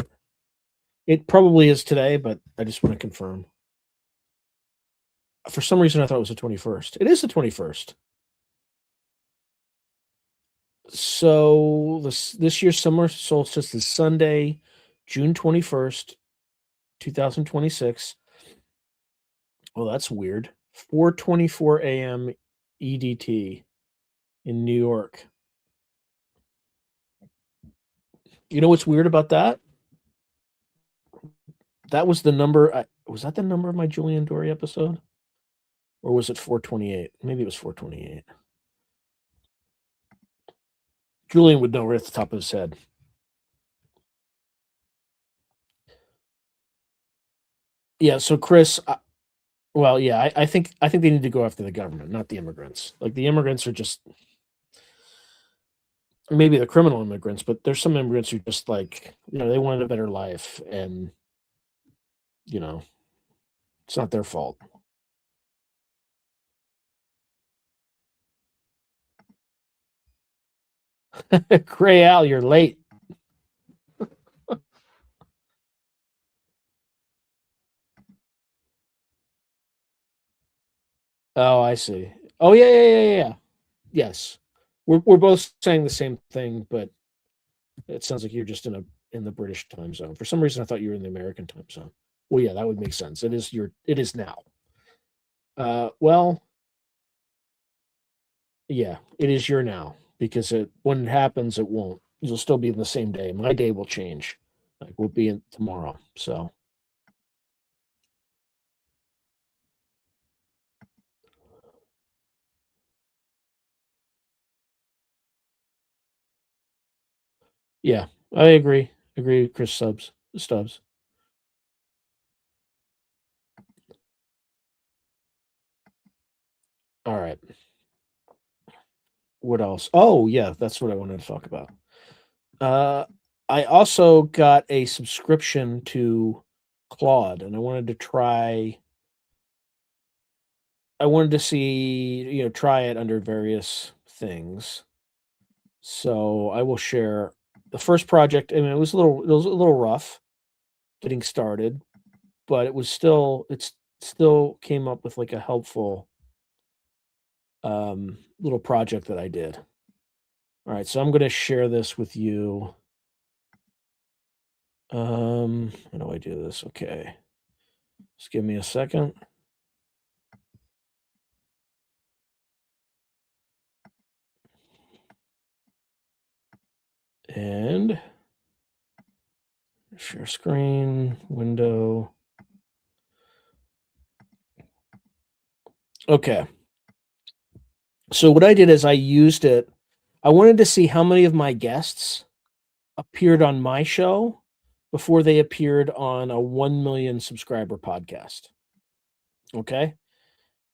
It probably is today, but I just want to confirm. For some reason, I thought it was the 21st. It is the 21st. So this year's summer solstice is Sunday, June 21st, 2026. Well, that's weird. 4:24 a.m. EDT in New York. You know what's weird about that? That was the number. Was that the number of my Julian Dory episode? Or was it 428? Maybe it was 428. Julian would know right at the top of his head. Yeah, so Chris, well, yeah, I think they need to go after the government, not the immigrants. Like the immigrants are just maybe the criminal immigrants, but there's some immigrants who just like, they wanted a better life and it's not their fault. Gray Al, you're late. Oh, I see. Oh, yeah. Yes. We're both saying the same thing, but it sounds like you're just in the British time zone. For some reason, I thought you were in the American time zone. Well, yeah, that would make sense. It is now. Well, yeah, it is your now because when it happens, it won't. You'll still be in the same day. My day will change. Like we'll be in tomorrow. So yeah, I agree. Agree with Chris Stubbs. All right. What else? Oh, yeah, that's what I wanted to talk about. I also got a subscription to Claude, and I wanted to see, try it under various things. So I will share the first project. I mean, it was a little rough getting started, but it still came up with like a helpful little project that I did. All right, so I'm going to share this with you. How do I do this? Okay. Just give me a second. And share screen, window. Okay. So what I did is I used it. I wanted to see how many of my guests appeared on my show before they appeared on a 1 million subscriber podcast. Okay.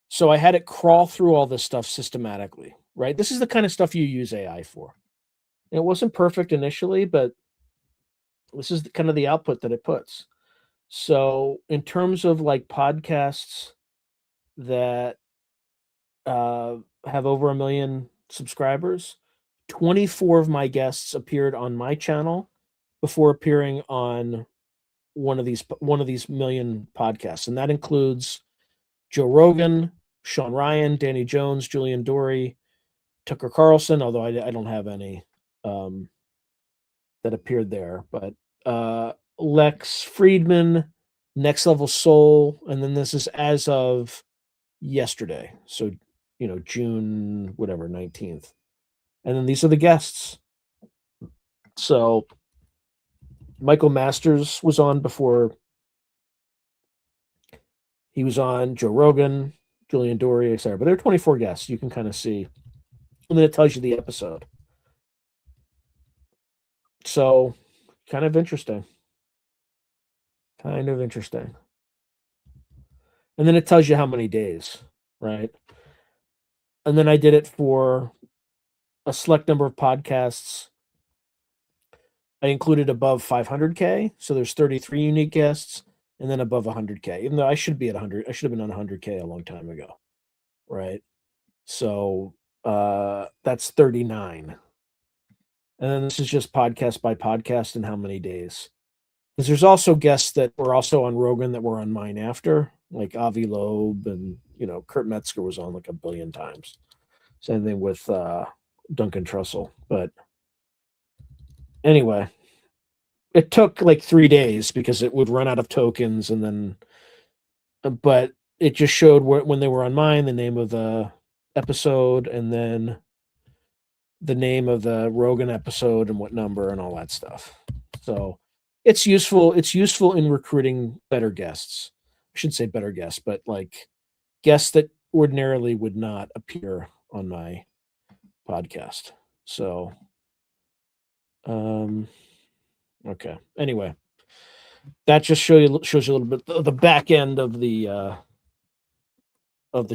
So I had it crawl through all this stuff systematically, right? This is the kind of stuff you use AI for. And it wasn't perfect initially, but this is kind of the output that it puts. So in terms of like podcasts that have over 1 million subscribers, 24 of my guests appeared on my channel before appearing on one of these million podcasts, and that includes Joe Rogan, Sean Ryan, Danny Jones, Julian Dory, Tucker Carlson, although I don't have any that appeared there, but Lex Friedman, Next Level Soul, and then this is as of yesterday. So, June, whatever, 19th. And then these are the guests. So Michael Masters was on before. He was on Joe Rogan, Julian Dory, etc. But there are 24 guests. You can kind of see. And then it tells you the episode. So kind of interesting. And then it tells you how many days, right? And then I did it for a select number of podcasts. I included above 500K. So there's 33 unique guests, and then above 100K. Even though I should be at 100, I should have been on 100K a long time ago, right? So that's 39. And then this is just podcast by podcast and how many days. Because there's also guests that were also on Rogan that were on mine after, like Avi Loeb and, Kurt Metzger was on like a billion times. Same thing with Duncan Trussell. But anyway, it took like 3 days because it would run out of tokens, and then, but it just showed when they were on mine, the name of the episode, and then the name of the Rogan episode and what number and all that stuff. So it's useful. It's useful in recruiting better guests. I shouldn't say better guests, but like guests that ordinarily would not appear on my podcast. So, okay. Anyway, that just shows you a little bit of the back end of the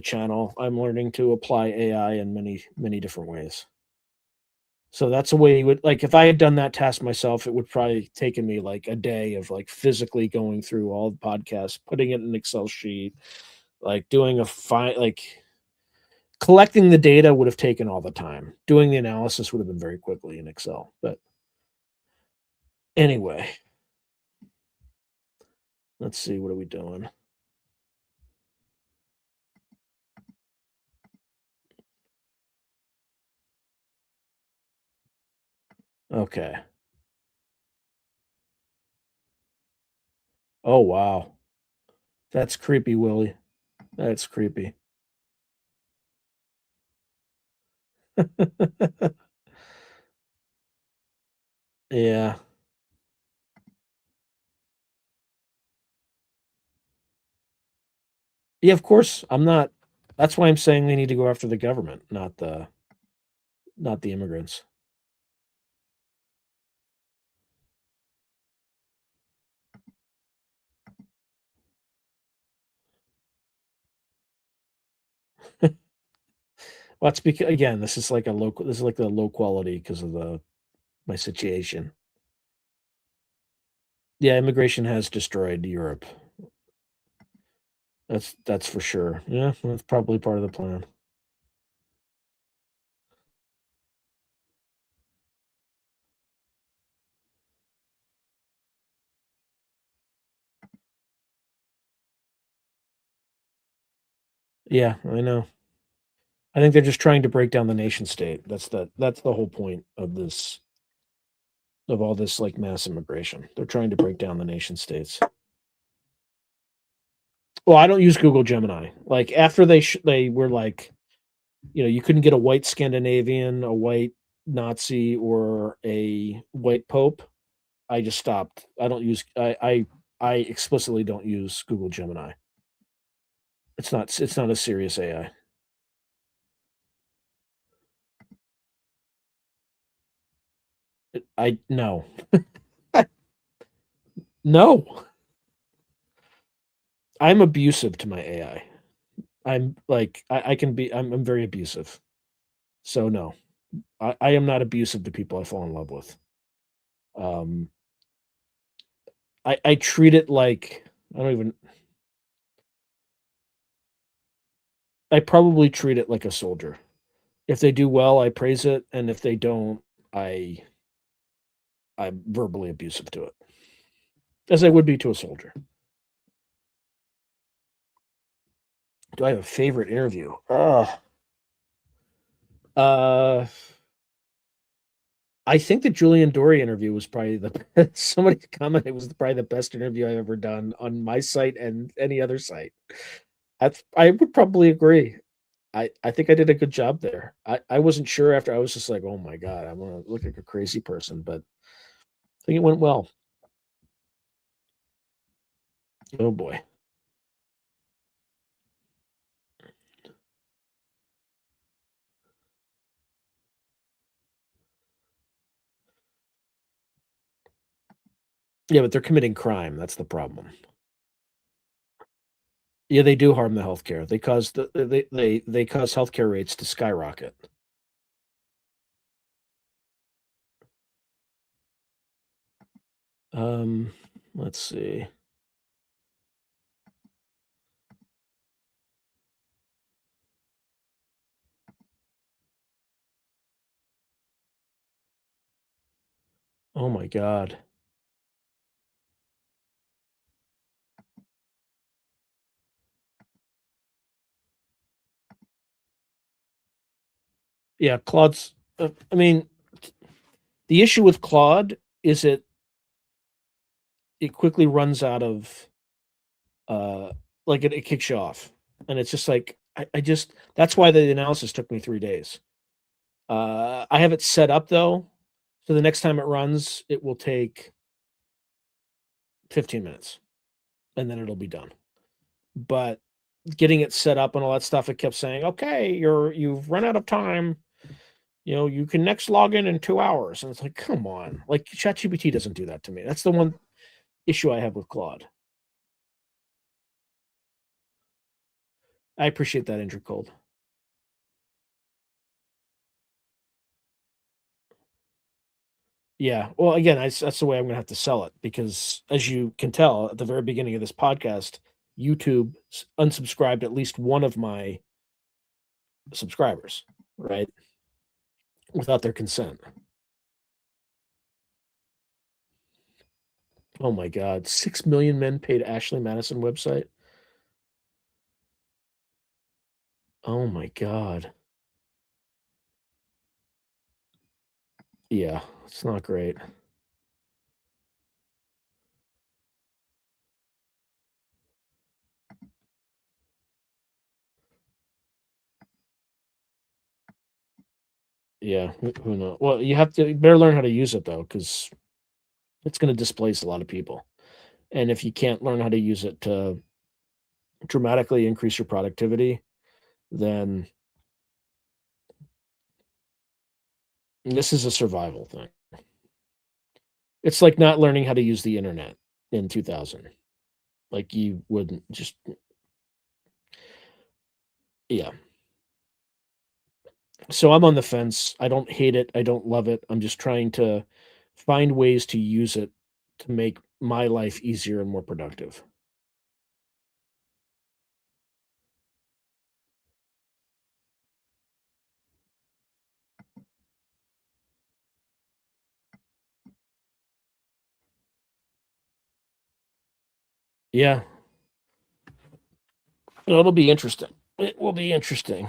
channel. I'm learning to apply AI in many, many different ways. So that's a way you would, like, if I had done that task myself, it would probably taken me like a day of like physically going through all the podcasts, putting it in an Excel sheet, like doing like collecting the data would have taken all the time. Doing the analysis would have been very quickly in Excel. But anyway, let's see, what are we doing? Okay. Oh, wow. That's creepy, Willie. That's creepy. Yeah. Yeah, of course. That's why I'm saying they need to go after the government, not the immigrants. Well, it's because, again, this is like the low quality because of my situation. Yeah, immigration has destroyed Europe. That's for sure. Yeah, that's probably part of the plan. Yeah, I know. I think they're just trying to break down the nation state. That's the whole point of all this like mass immigration. They're trying to break down the nation states. Well, I don't use Google Gemini. Like after they were like, you couldn't get a white Scandinavian, a white Nazi, or a white Pope. I just stopped. I don't use. I explicitly don't use Google Gemini. It's not a serious AI. I no. No. I'm abusive to my AI. I'm like I can be. I'm very abusive. So no, I am not abusive to people I fall in love with. Um, I treat it like I don't even. I probably treat it like a soldier. If they do well, I praise it, and if they don't, I'm verbally abusive to it, as I would be to a soldier. Do I have a favorite interview? I think the Julian Dory interview was probably somebody commented it was probably the best interview I've ever done on my site and any other site. I would probably agree. I think I did a good job there. I wasn't sure after. I was just like, oh my god, I'm gonna look like a crazy person, but I think it went well. Oh boy. Yeah, but they're committing crime. That's the problem. Yeah, they do harm the healthcare. They cause they cause healthcare rates to skyrocket. Um, let's see. Oh my god. Yeah, Claude's. I mean, the issue with Claude is it quickly runs out of uh like it kicks you off, and it's just like I just that's why the analysis took me 3 days. I have it set up though, so the next time it runs, it will take 15 minutes, and then it'll be done. But getting it set up and all that stuff, it kept saying, "Okay, you've run out of time. You can next log in 2 hours." And it's like, come on, like ChatGPT doesn't do that to me. That's the one issue I have with Claude. I appreciate that, Andrew Cold. Yeah. Well, again, that's the way I'm going to have to sell it because, as you can tell at the very beginning of this podcast, YouTube unsubscribed at least one of my subscribers, right? Without their consent. Oh my God. 6 million men paid Ashley Madison website. Oh my God. Yeah. It's not great. Yeah. Who knows? Well, you better learn how to use it though, because it's going to displace a lot of people. And if you can't learn how to use it to dramatically increase your productivity, then this is a survival thing. It's like not learning how to use the internet in 2000. Like you wouldn't just yeah. So I'm on the fence. I don't hate it. I don't love it. I'm just trying to find ways to use it to make my life easier and more productive. Yeah. It'll be interesting. It will be interesting.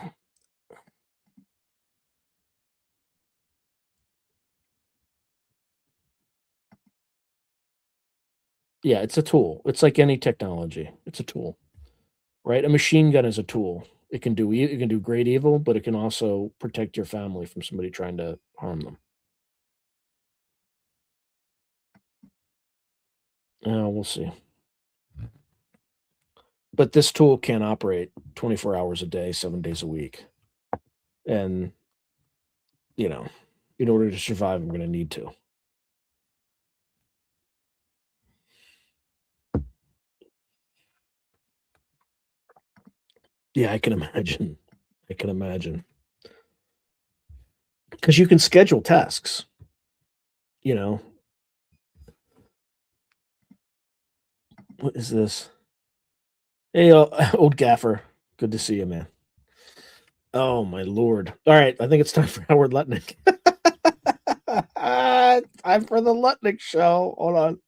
Yeah, it's a tool. It's like any technology. It's a tool, right? A machine gun is a tool. It can do great evil, but it can also protect your family from somebody trying to harm them. We'll see. But this tool can operate 24 hours a day, 7 days a week. And, you know, in order to survive, I'm going to need to. Yeah, I can imagine. I can imagine. Because you can schedule tasks, you know. What is this? Hey, old gaffer. Good to see you, man. Oh, my Lord. All right. I think it's time for Howard Lutnick. Time for the Lutnick show. Hold on.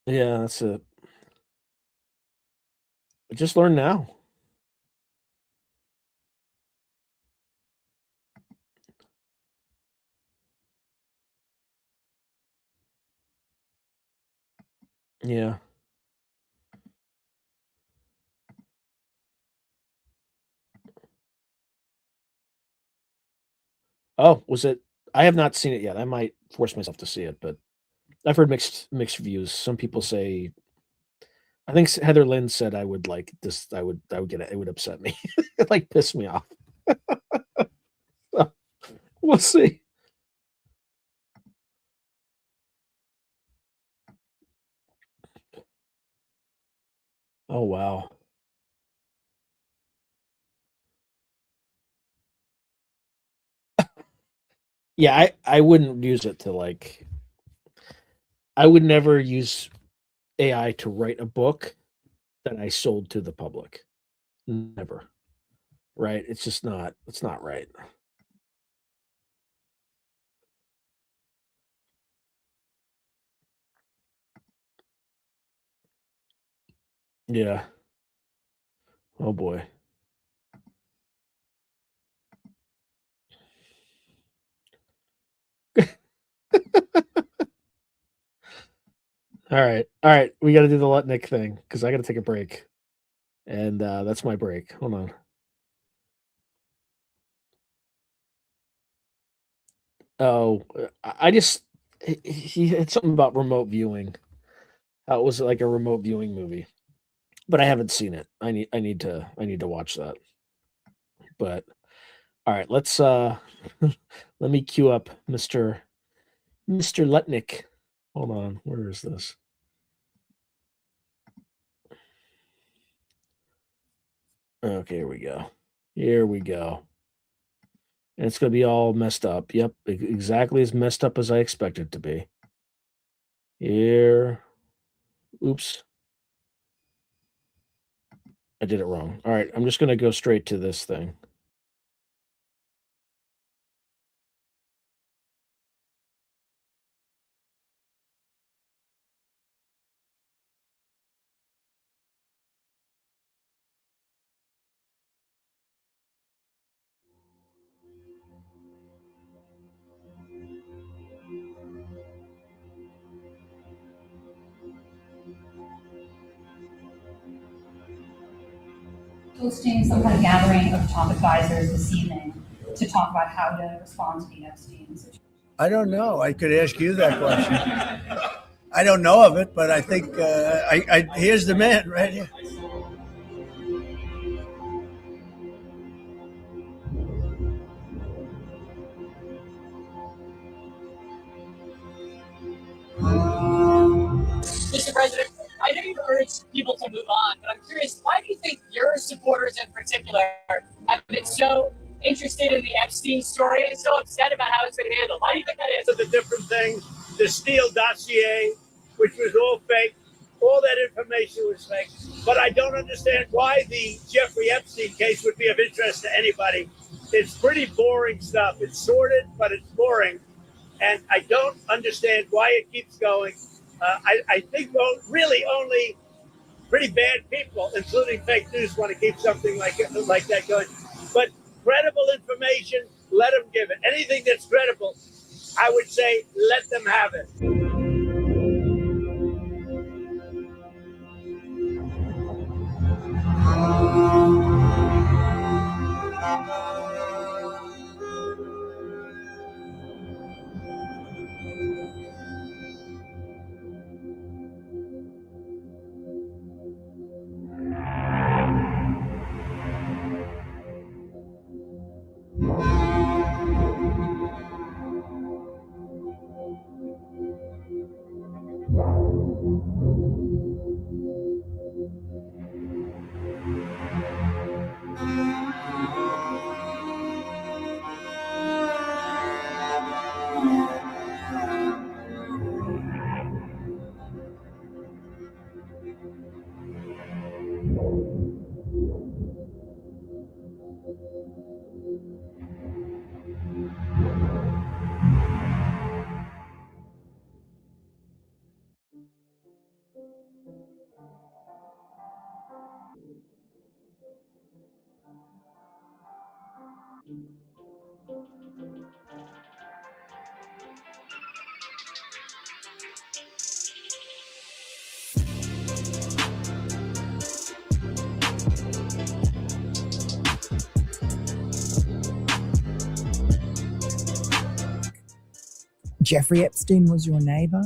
Yeah, that's it. Just learn now. Yeah. Oh, was it? I have not seen it yet. I might force myself to see it, but I've heard mixed views. Some people say I think Heather Lynn said I would like this. I would get it. It would upset me. It like piss me off. So, we'll see. Oh wow. Yeah, I wouldn't use it to like. I would never use AI to write a book that I sold to the public. Never. Right? It's just not. It's not right. Yeah. Oh boy. All right. All right. We got to do the Lutnick thing because I got to take a break. And that's my break. Hold on. Oh, I just he had something about remote viewing. How it was like a remote viewing movie, but I haven't seen it. I need to watch that. But all right, let's let me queue up Mr. Lutnick. Hold on, where is this? Okay, here we go. Here we go. And it's gonna be all messed up. Yep, exactly as messed up as I expect it to be. Here. Oops. I did it wrong. All right, I'm just gonna go straight to this thing. Hosting some kind of gathering of top advisors this evening to talk about how to respond to the Epstein situation. I don't know. I could ask you that question. I don't know of it, but I think here's the man right here. Mr. President, I know you urged people to move on, but I'm curious, why do you think your supporters in particular have been so interested in the Epstein story and so upset about how it's been handled? Why do you think that is? The different things, the Steele dossier, which was all fake, all that information was fake. But I don't understand why the Jeffrey Epstein case would be of interest to anybody. It's pretty boring stuff. It's sordid, but it's boring. And I don't understand why it keeps going. I think really only pretty bad people, including fake news, want to keep something like that going. But credible information, let them give it. Anything that's credible, I would say, let them have it. Jeffrey Epstein was your neighbour.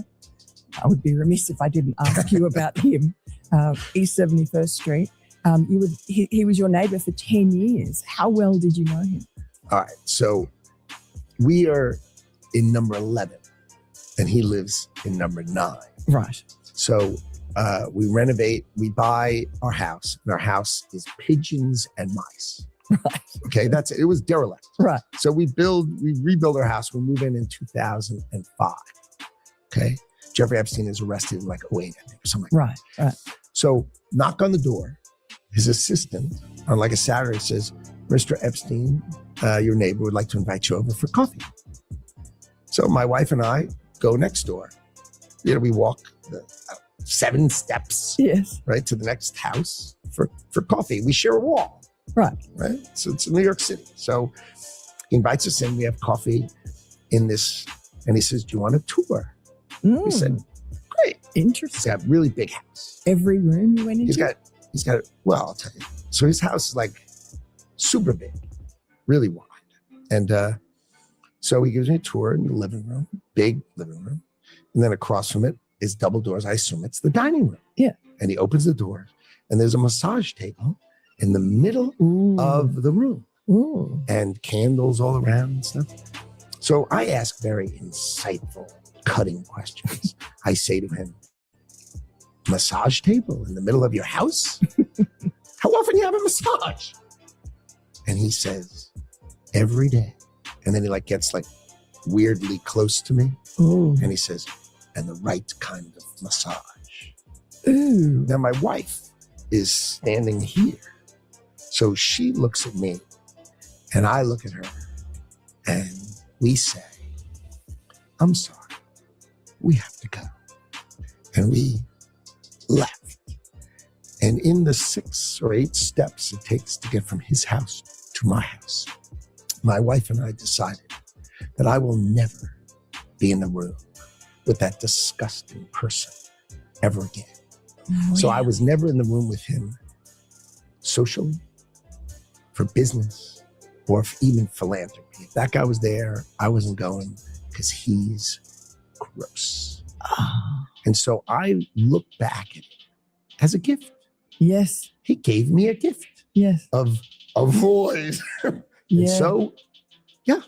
I would be remiss if I didn't ask you about him. East 71st Street. He was your neighbour for 10 years. How well did you know him? All right. So we are in number 11 and he lives in number 9. Right. So we renovate, we buy our house, and our house is pigeons and mice. Right. Okay, it was derelict. Right. So we rebuild our house. We move in 2005. Okay. Jeffrey Epstein is arrested in like 08, I think, or something like that. Right. So knock on the door. His assistant on like a Saturday says, Mr. Epstein, your neighbor would like to invite you over for coffee. So my wife and I go next door. We walk the 7 steps, yes, right, to the next house for coffee. We share a wall. Right. So it's in New York City. So he invites us in. We have coffee in this, and he says, do you want a tour? We said, great. Interesting. He's got a really big house. Every room you went into? He's got, well, I'll tell you. So his house is like super big, really wide. And so he gives me a tour in the living room, big living room. And then across from it is double doors. I assume it's the dining room. Yeah. And he opens the door and there's a massage table in the middle of the room. Ooh. And candles all around and stuff. So I ask very insightful, cutting questions. I say to him, massage table in the middle of your house? How often do you have a massage? And he says, every day. And then he gets weirdly close to me. Ooh. And he says, and the right kind of massage. Ooh. Now my wife is standing here. So she looks at me and I look at her and we say, I'm sorry, we have to go. And we left. And in the 6 or 8 steps it takes to get from his house to my house, my wife and I decided that I will never be in the room with that disgusting person ever again. Oh, so yeah. I was never in the room with him socially, for business, or even philanthropy. If that guy was there, I wasn't going because he's gross. Oh. And so I look back at it as a gift. Yes. He gave me a gift. Yes. Of avoid. And Yeah. so, yeah,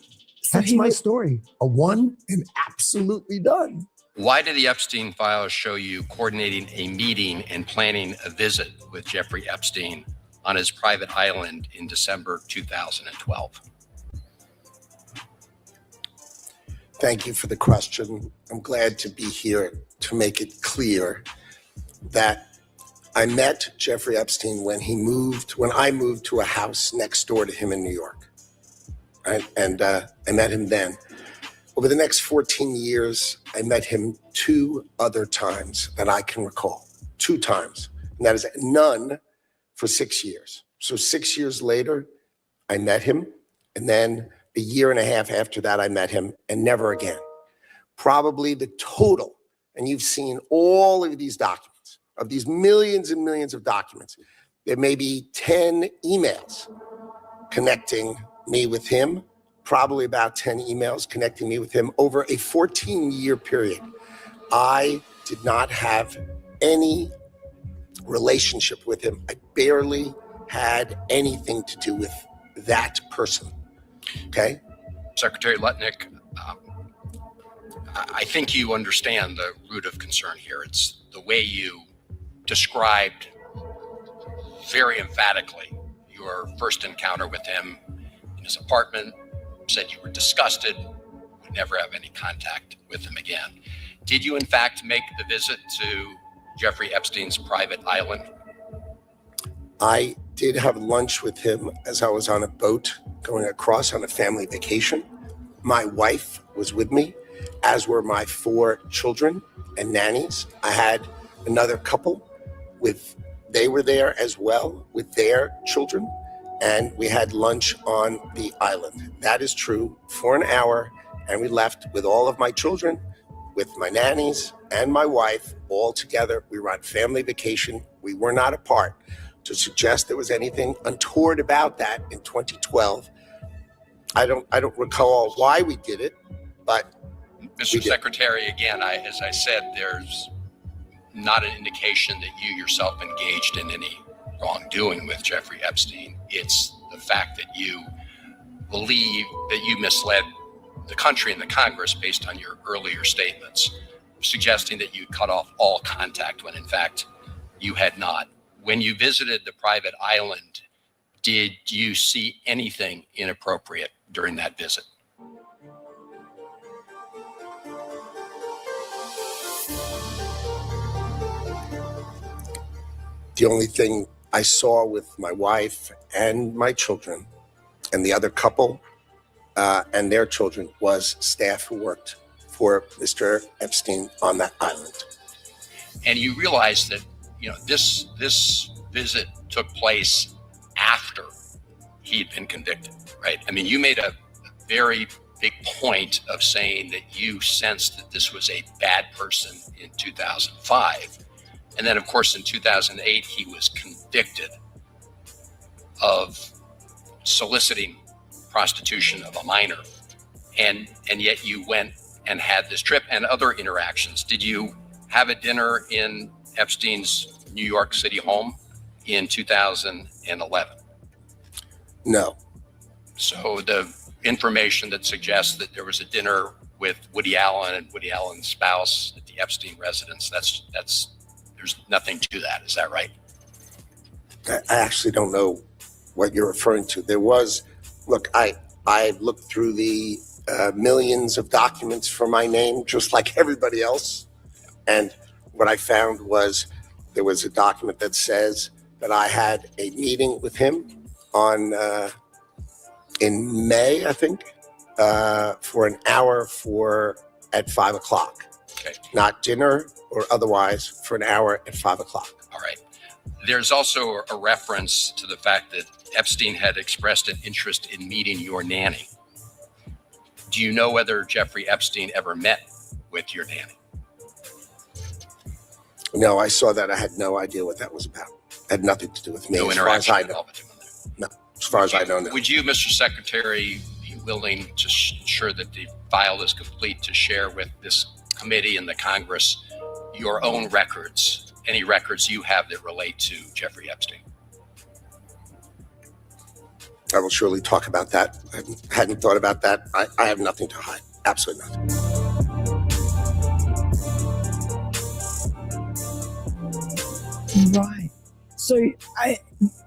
So that's my story. A one and absolutely done. Why did the Epstein files show you coordinating a meeting and planning a visit with Jeffrey Epstein on his private island in December 2012? Thank you for the question. I'm glad to be here to make it clear that I met Jeffrey Epstein when I moved to a house next door to him in New York. Right? And I met him then. Over the next 14 years, I met him 2 other times that I can recall. 2 times. And that is none for 6 years. So 6 years later, I met him. And then a year and a half after that, I met him and never again. Probably the total, and you've seen all of these documents, of these millions and millions of documents, there may be 10 emails connecting me with him, probably about 10 emails connecting me with him over a 14-year period. I did not have any relationship with him. I barely had anything to do with that person. Okay? Secretary Lutnick, I think you understand the root of concern here. It's the way you described very emphatically your first encounter with him in his apartment, said you were disgusted, would never have any contact with him again. Did you in fact make the visit to Jeffrey Epstein's private island? I did have lunch with him as I was on a boat going across on a family vacation. My wife was with me, as were my 4 children and nannies. I had another couple they were there as well with their children, and we had lunch on the island. That is true, for an hour, and we left with all of my children, with my nannies and my wife, all together. We were on family vacation. We were not apart. To suggest there was anything untoward about that in 2012, I don't recall why we did it, but Mr. Secretary, again, as I said, there's not an indication that you yourself engaged in any wrongdoing with Jeffrey Epstein. It's the fact that you believe that you misled the country and the Congress based on your earlier statements, suggesting that you cut off all contact when in fact you had not. When you visited the private island, did you see anything inappropriate during that visit? The only thing I saw with my wife and my children and the other couple and their children was staff who worked for Mr. Epstein on that island. And you realize that, this visit took place after he had been convicted, right? I mean, you made a very big point of saying that you sensed that this was a bad person in 2005. And then, of course, in 2008, he was convicted of soliciting prostitution of a minor. And yet you went and had this trip and other interactions. Did you have a dinner in Epstein's New York City home in 2011? No. So the information that suggests that there was a dinner with Woody Allen and Woody Allen's spouse at the Epstein residence, that's there's nothing to that. Is that right? I actually don't know what you're referring to. There was, look, I looked through the millions of documents for my name, just like everybody else. And what I found was there was a document that says that I had a meeting with him on in May, I think, for an hour at 5 o'clock. Okay. Not dinner or otherwise, for an hour at 5 o'clock. All right. There's also a reference to the fact that Epstein had expressed an interest in meeting your nanny. Do you know whether Jeffrey Epstein ever met with your nanny? No, I saw that. I had no idea what that was about. It had nothing to do with me. No as far as interaction I at know. all between them. No, as far as I know, no. Would you, Mr. Secretary, be willing to ensure that the file is complete to share with this committee and the Congress your own records, any records you have that relate to Jeffrey Epstein? I will surely talk about that. I hadn't thought about that. I have nothing to hide. Absolutely nothing. Right. So, I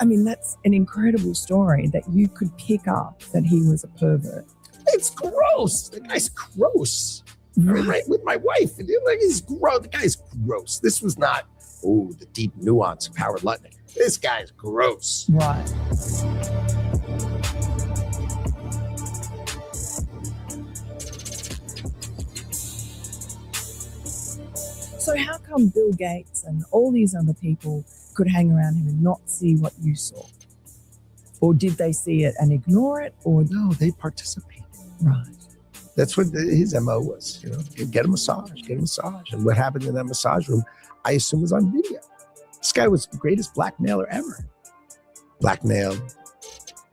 mean, that's an incredible story that you could pick up that he was a pervert. It's gross. The guy's gross. Right with my wife. And like, he's gross. The guy's gross. This was not, the deep nuance of Howard Lutnick. This guy's gross. Right. So how come Bill Gates and all these other people could hang around him and not see what you saw? Or did they see it and ignore it? Or no, they participated. Right. That's what his MO was, get a massage. And what happened in that massage room, I assume, was on video. This guy was the greatest blackmailer ever. Blackmailed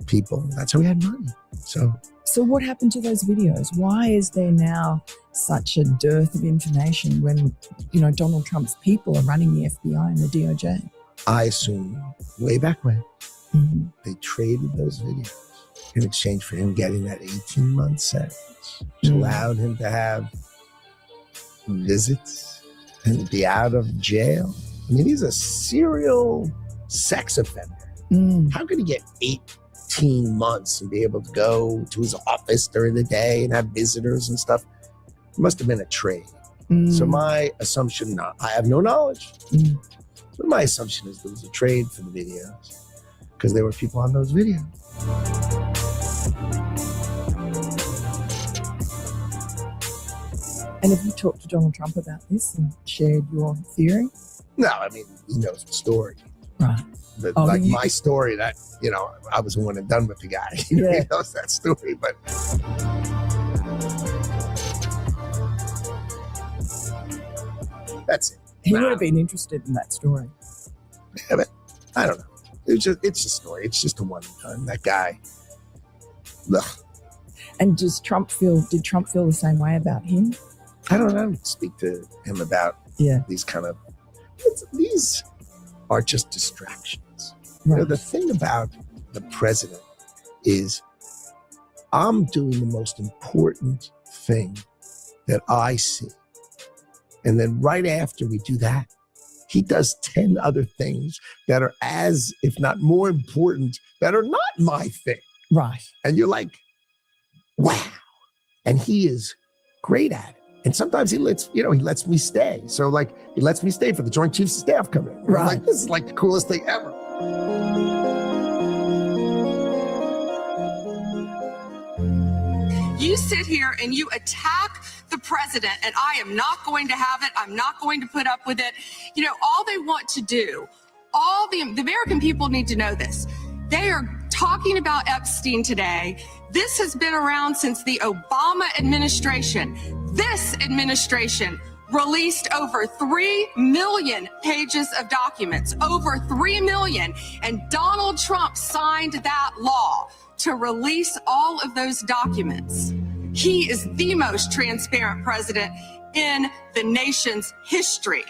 people. That's how he had money. So what happened to those videos? Why is there now such a dearth of information when, Donald Trump's people are running the FBI and the DOJ? I assume way back when they traded those videos in exchange for him getting that 18-month sentence, which allowed him to have visits and be out of jail. I mean, he's a serial sex offender. How could he get 18 months and be able to go to his office during the day and have visitors and stuff? It must have been a trade. So my assumption, I have no knowledge, but my assumption is there was a trade for the videos because there were people on those videos. And have you talked to Donald Trump about this and shared your theory? No, I mean, he knows the story. Right. But you, my story that, I was one and done with the guy. He knows that story, but... That's it. He would have been interested in that story. Yeah, but I don't know. It's a story. It's just a one and done. That guy. Ugh. And did Trump feel the same way about him? I don't speak to him about these kind of, these are just distractions. You know, the thing about the president is I'm doing the most important thing that I see. And then right after we do that, he does 10 other things that are as, if not more important, that are not my thing. Right. And you're like, wow. And he is great at it. And sometimes he lets me stay. So like, he lets me stay for the Joint Chiefs of Staff coming in. Right. Like, this is like the coolest thing ever. You sit here and you attack the president, and I am not going to have it. I'm not going to put up with it. You know, all they want to do, all the American people need to know this. They are talking about Epstein today. This has been around since the Obama administration. This administration released over 3 million pages of documents, over 3 million. And Donald Trump signed that law to release all of those documents. He is the most transparent president in the nation's history.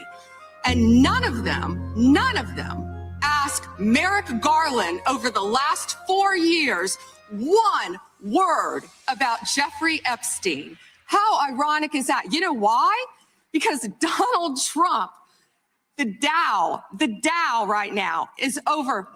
And none of them asked Merrick Garland over the last 4 years one word about Jeffrey Epstein. How ironic is that? You know why? Because Donald Trump, the Dow right now is over.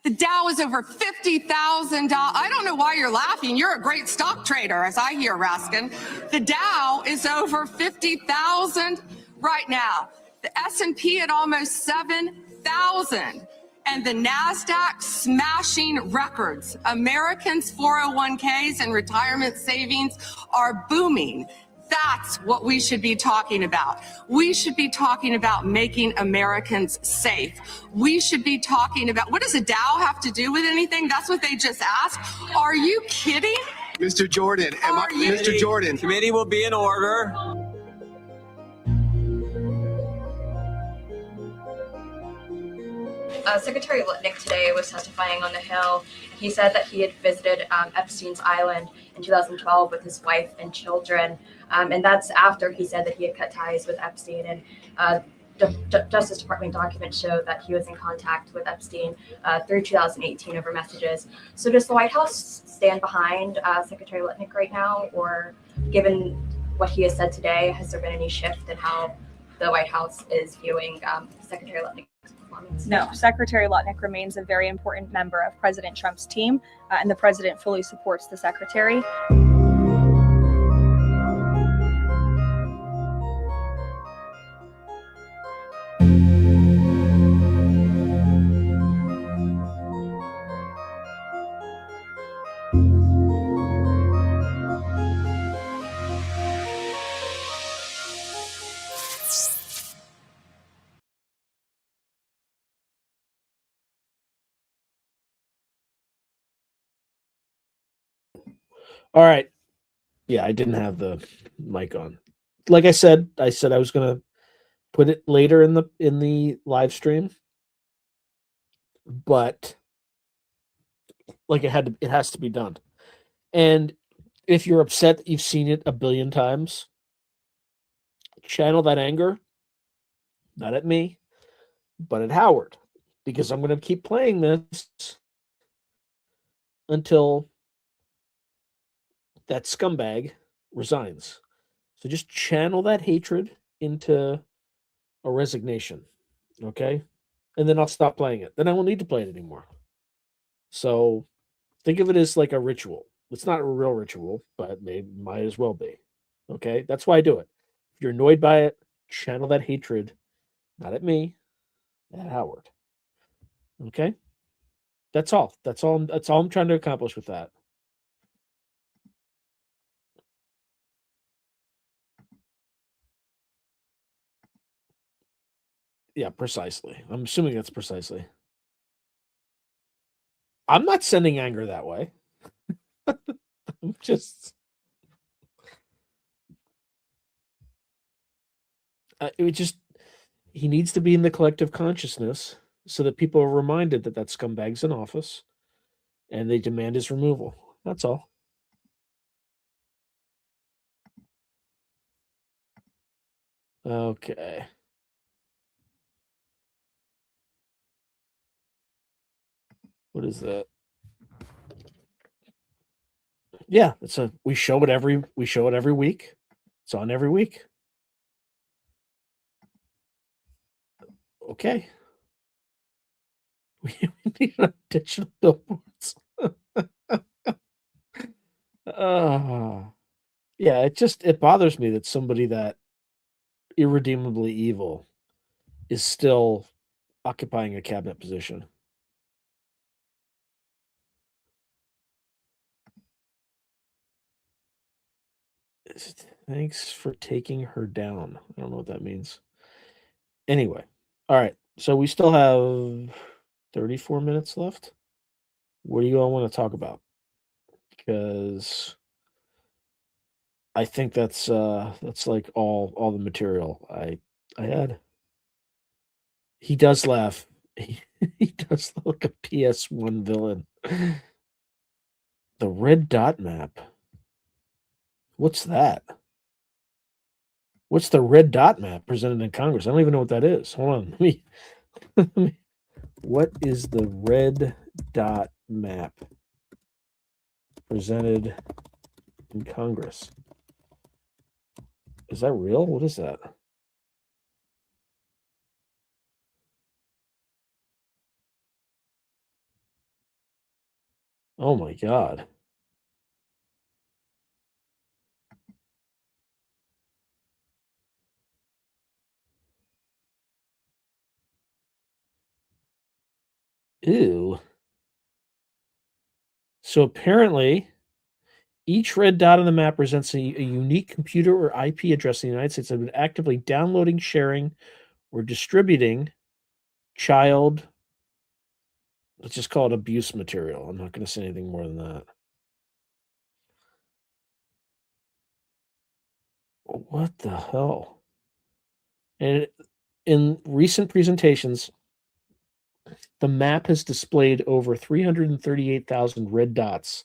The Dow is over $50,000. I don't know why you're laughing. You're a great stock trader, as I hear, Raskin. The Dow is over 50,000 right now. The S&P at almost 7,000. And the NASDAQ smashing records. Americans' 401ks and retirement savings are booming. That's what we should be talking about. We should be talking about making Americans safe. We should be talking about, what does a Dow have to do with anything? That's what they just asked. Are you kidding? Mr. Jordan, Mr. Jordan. Committee will be in order. Secretary Lutnick today was testifying on the Hill. He said that he had visited Epstein's Island in 2012 with his wife and children. And that's after he said that he had cut ties with Epstein. And Justice Department documents show that he was in contact with Epstein through 2018 over messages. So does the White House stand behind Secretary Lutnick right now? Or given what he has said today, has there been any shift in how the White House is viewing Secretary Lutnick? No, Secretary Lutnick remains a very important member of President Trump's team, and the president fully supports the secretary. All right. Yeah, I didn't have the mic on. Like I said I was gonna put it later in the live stream, but like it has to be done. And if you're upset that you've seen it a billion times, channel that anger, not at me, but at Howard, because I'm gonna keep playing this until that scumbag resigns. So just channel that hatred into a resignation, okay? And then I'll stop playing it. Then I won't need to play it anymore. So think of it as like a ritual. It's not a real ritual, but might as well be, okay? That's why I do it. If you're annoyed by it, channel that hatred, not at me, at Howard, okay? That's all. That's all I'm trying to accomplish with that. Yeah, precisely. I'm assuming that's precisely. I'm not sending anger that way. I'm just... he needs to be in the collective consciousness so that people are reminded that that scumbag's in office and they demand his removal. That's all. Okay. What is that? Yeah, we show it every week. It's on every week. Okay. We need digital billboards. Yeah, it bothers me that somebody that irredeemably evil is still occupying a cabinet position. Thanks for taking her down. I don't know what that means. Anyway, all right. So we still have 34 minutes left. What do you all want to talk about? Because I think that's like all the material I had. He does laugh. He does look like a PS1 villain. The red dot map. What's that? What's the red dot map presented in Congress? I don't even know what that is. Hold on. What is the red dot map presented in Congress? Is that real? What is that? Oh my God. Ew. So apparently, each red dot on the map presents a unique computer or IP address in the United States that have been actively downloading, sharing, or distributing child, let's just call it abuse material. I'm not going to say anything more than that. What the hell? And in recent presentations, the map has displayed over 338,000 red dots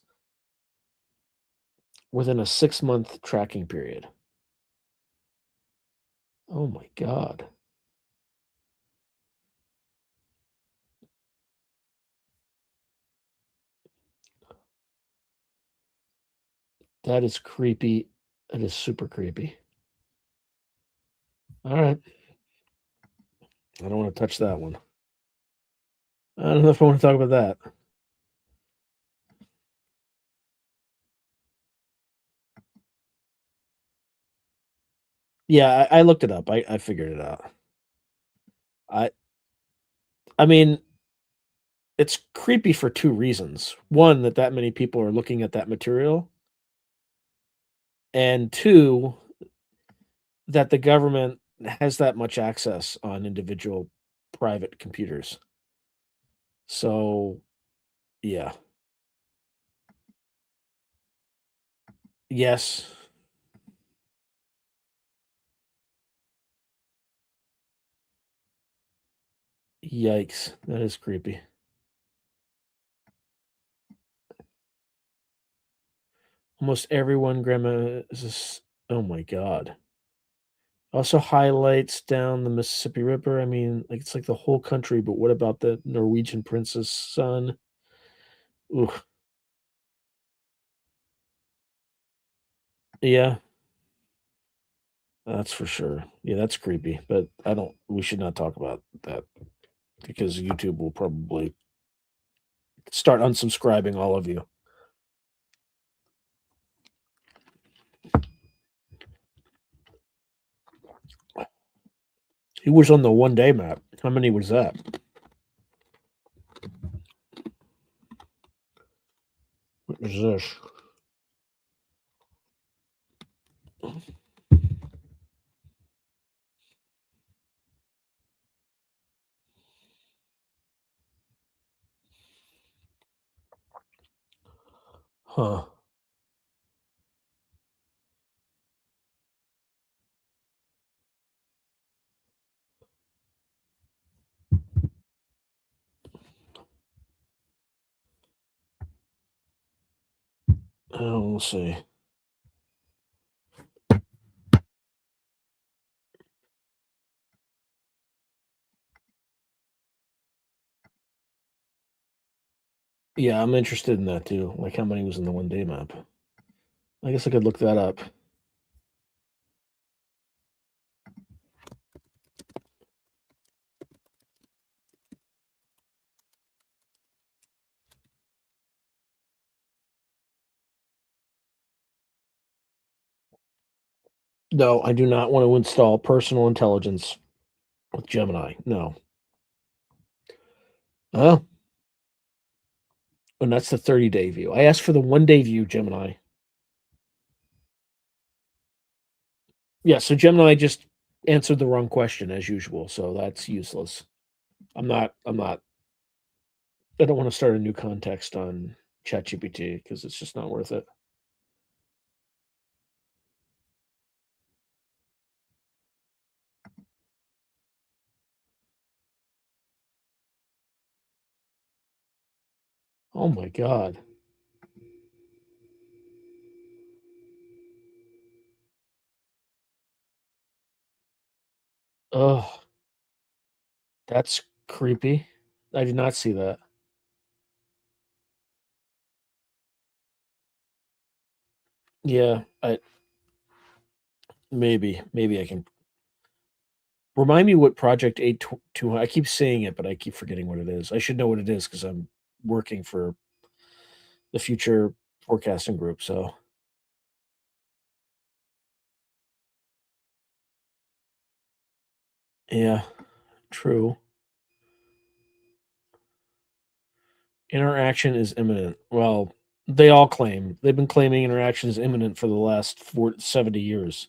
within a 6-month tracking period. Oh my God. That is creepy. That is super creepy. All right. I don't want to touch that one. I don't know if I want to talk about that. Yeah, I looked it up. I figured it out. I mean, it's creepy for two reasons. One, that many people are looking at that material. And two, that the government has that much access on individual private computers. So, yeah. Yes. Yikes. That is creepy. Almost everyone, grandma is oh my God. Also highlights down the Mississippi River. I mean, like it's like the whole country, but what about the Norwegian prince's son? Ooh. Yeah. That's for sure. Yeah, that's creepy. But we should not talk about that because YouTube will probably start unsubscribing all of you. He was on the 1-day map. How many was that? What is this? Huh. Oh, we'll see. Yeah, I'm interested in that too. Like how many was in the 1 day map. I guess I could look that up. No, I do not want to install personal intelligence with Gemini. No. Oh, and that's the 30-day view. I asked for the 1 day view, Gemini. Yeah, so Gemini just answered the wrong question as usual, so that's useless. I'm not I don't want to start a new context on ChatGPT because it's just not worth it. Oh my god. Oh, that's creepy. I did not see that. Yeah, maybe I can remind me what Project 8200. I keep saying it, but I keep forgetting what it is. I should know what it is because I'm working for the future forecasting group. So yeah, true. Interaction is imminent. Well, they all claim they've been claiming interaction is imminent for the last 70 years.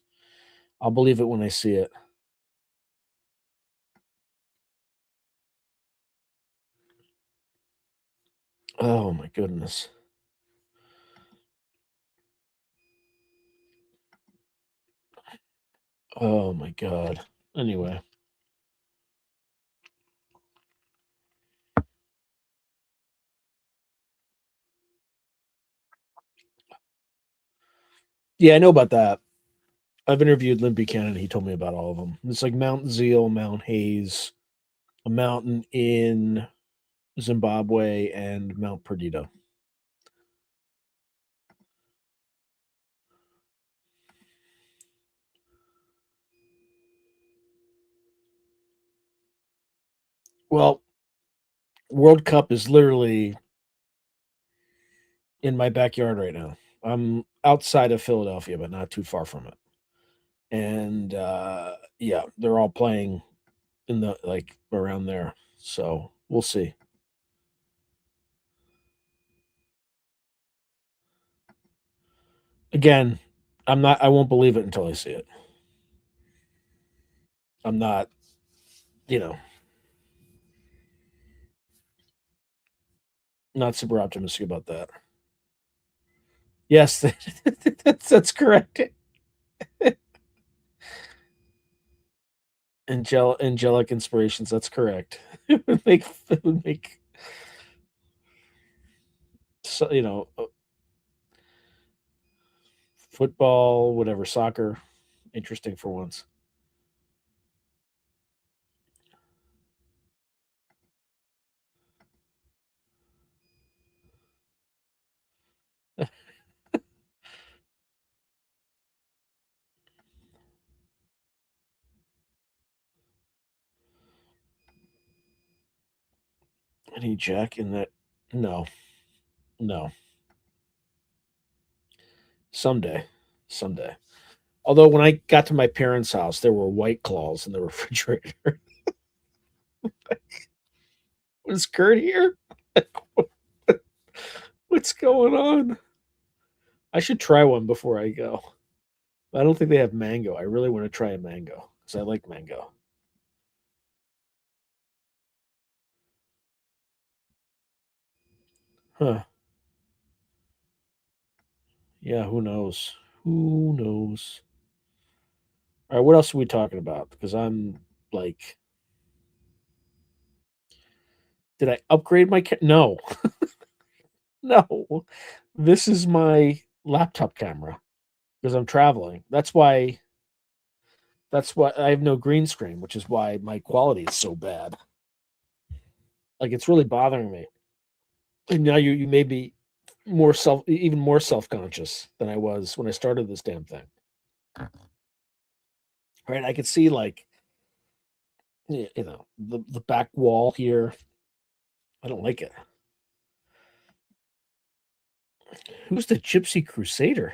I'll believe it when I see it. Oh my goodness. Oh my god. Anyway. Yeah, I know about that. I've interviewed Lynn Buchanan. He told me about all of them. It's like Mount Zeal, Mount Hayes, a mountain in Zimbabwe, and Mount Perdita. Well, World Cup is literally in my backyard right now. I'm outside of Philadelphia, but not too far from it. And yeah, they're all playing in the like around there. So we'll see. Again, I won't believe it until I see it. I'm not, you know, not super optimistic about that. Yes, that's correct. Angelic inspirations. That's correct. It would make so, football, whatever, soccer, interesting for once. Any Jack in that? No, no. Someday, someday. Although when I got to my parents' house, there were White Claws in the refrigerator. Was Kurt here? What's going on? I should try one before I go. I don't think they have mango. I really want to try a mango because I like mango. Huh. Yeah, who knows? Who knows? All right, what else are we talking about? Because I'm like, did I upgrade my No, no. This is my laptop camera because I'm traveling. That's why I have no green screen, which is why my quality is so bad. Like it's really bothering me. And now you may be even more self-conscious than I was when I started this damn thing. Right? I could see like the back wall here. I don't like it. Who's the Gypsy Crusader?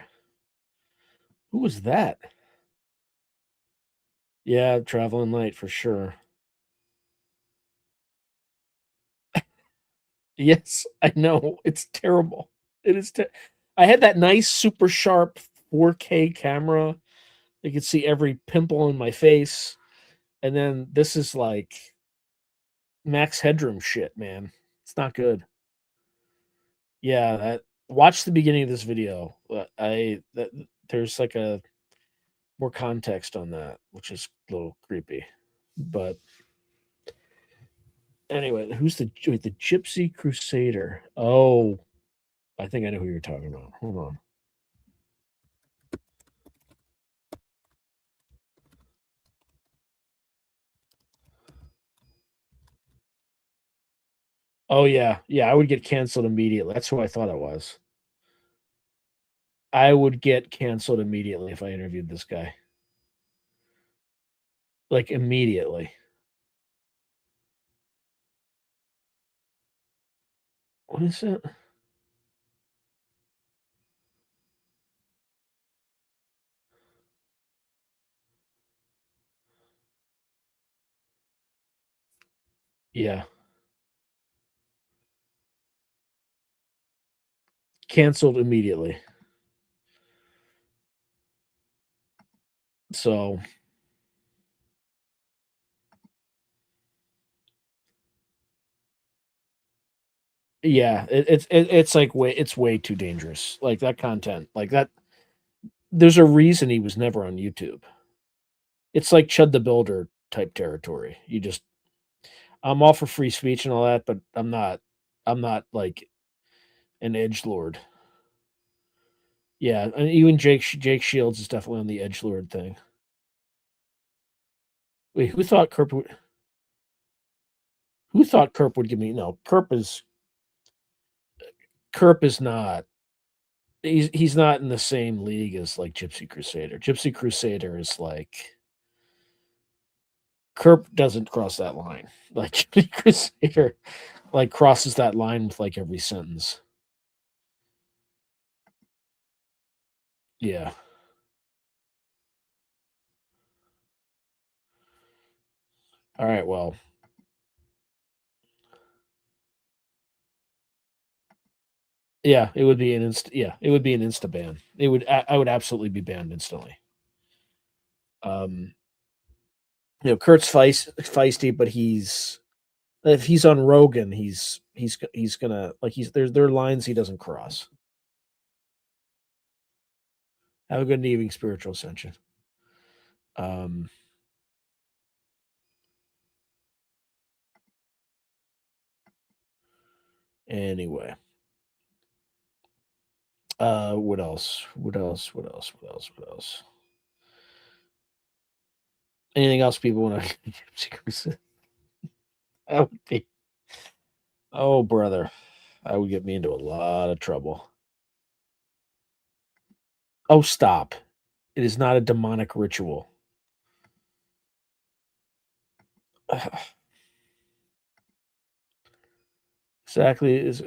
Who was that? Yeah, traveling light for sure. Yes, I know. It's terrible. It is. I had that nice, super sharp 4K camera. You could see every pimple in my face. And then this is like max headroom shit, man. It's not good. Yeah, watch the beginning of this video. There's like a more context on that, which is a little creepy. But anyway, who's the Gypsy Crusader? Oh, I think I know who you're talking about. Hold on. Oh yeah, I would get canceled immediately. That's who I thought it was. I would get canceled immediately if I interviewed this guy. Like immediately. What is it? Yeah. Canceled immediately. So yeah, it's like it's way too dangerous. Like that content, like that. There's a reason he was never on YouTube. It's like Chud the Builder type territory. I'm all for free speech and all that, but I'm not. I'm not like an edge lord. Yeah, and even Jake Shields is definitely on the edge lord thing. Wait, who thought Kerp would? Who thought Kerp would give me? No, Kerp is not. He's not in the same league as like Gypsy Crusader. Gypsy Crusader is like Kerp doesn't cross that line. Like Gypsy Crusader, like crosses that line with like every sentence. Yeah. All right. Well. Yeah, it would be an it would be an insta ban. I would absolutely be banned instantly. Kurt's feisty, but if he's on Rogan, he's gonna like there are lines he doesn't cross. Have a good evening, spiritual ascension. Anyway. What else? Anything else people want to that would be oh brother. That would get me into a lot of trouble. Oh, stop. It is not a demonic ritual. Exactly. Is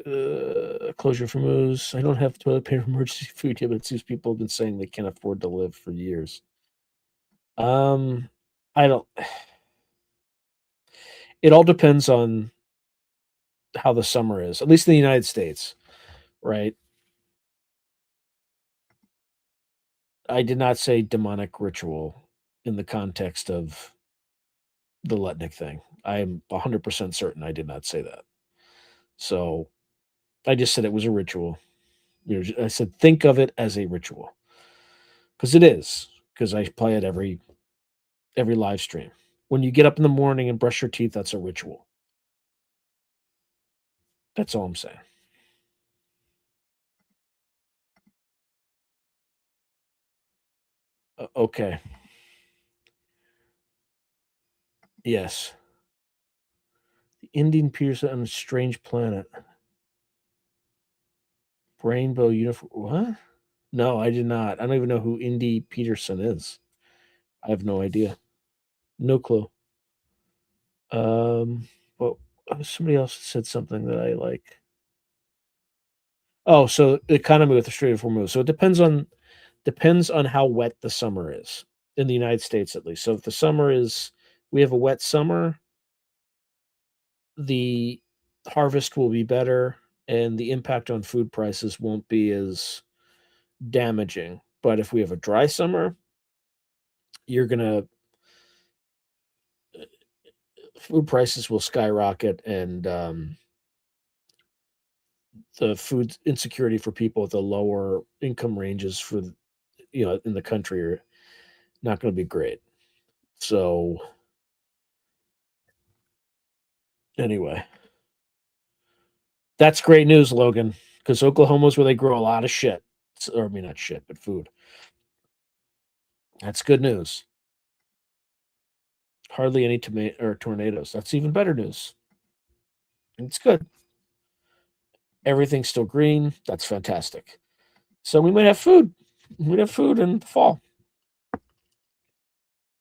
closure for moves. I don't have toilet paper emergency food yet, but it seems people have been saying they can't afford to live for years. I don't. It all depends on how the summer is, at least in the United States, right? I did not say demonic ritual in the context of the Letnick thing. I am 100% certain I did not say that. So I just said it was a ritual. I said think of it as a ritual because it is. Because I play it every live stream. When you get up in the morning and brush your teeth, that's a ritual. That's all I'm saying. Okay. Yes. The Indian appears on a strange planet. Rainbow uniform. What? No, I did not. I don't even know who Indy Peterson is. I have no idea. No clue. Well, somebody else said something that I like. Oh, so the economy with the Strait of Hormuz. So it depends on how wet the summer is in the United States, at least. So if the summer is, we have a wet summer, the harvest will be better, and the impact on food prices won't be as damaging. But if we have a dry summer, you're gonna food prices will skyrocket, and the food insecurity for people at the lower income ranges for in the country are not going to be great. So anyway, that's great news, Logan, because Oklahoma's where they grow a lot of shit. Or I mean, not shit, but food. That's good news. Hardly any tornadoes. That's even better news. It's good. Everything's still green. That's fantastic. So we might have food. We'd have food in the fall.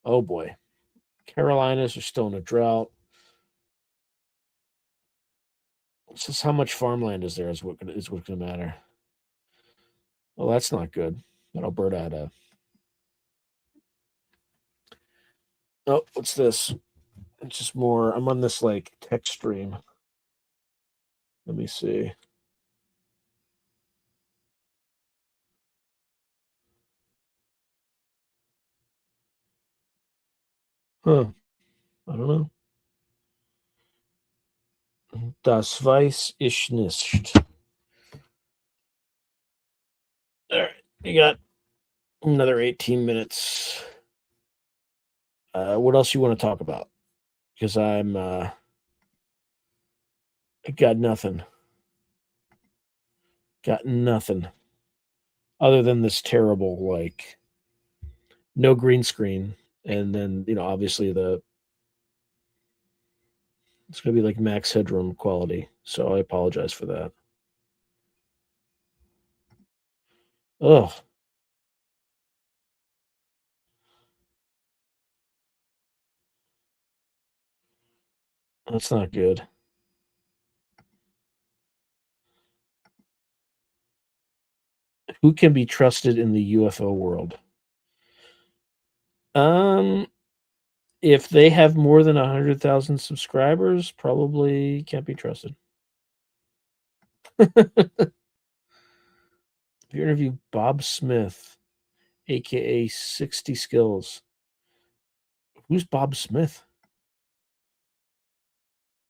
Oh boy. Carolinas are still in a drought. It's just how much farmland is there is what's going to matter. Well, that's not good. That Alberta had a. Oh, what's this? It's just more. I'm on this like text stream. Let me see. Huh. I don't know. Das weiß ich nicht. All right. You got another 18 minutes. What else you want to talk about? Because I got nothing. Got nothing. Other than this terrible, like, no green screen. And then, obviously it's going to be like max headroom quality. So I apologize for that. Oh, that's not good. Who can be trusted in the UFO world? If they have more than 100,000 subscribers, probably can't be trusted. If you interview Bob Smith, aka 60 Skills, who's Bob Smith?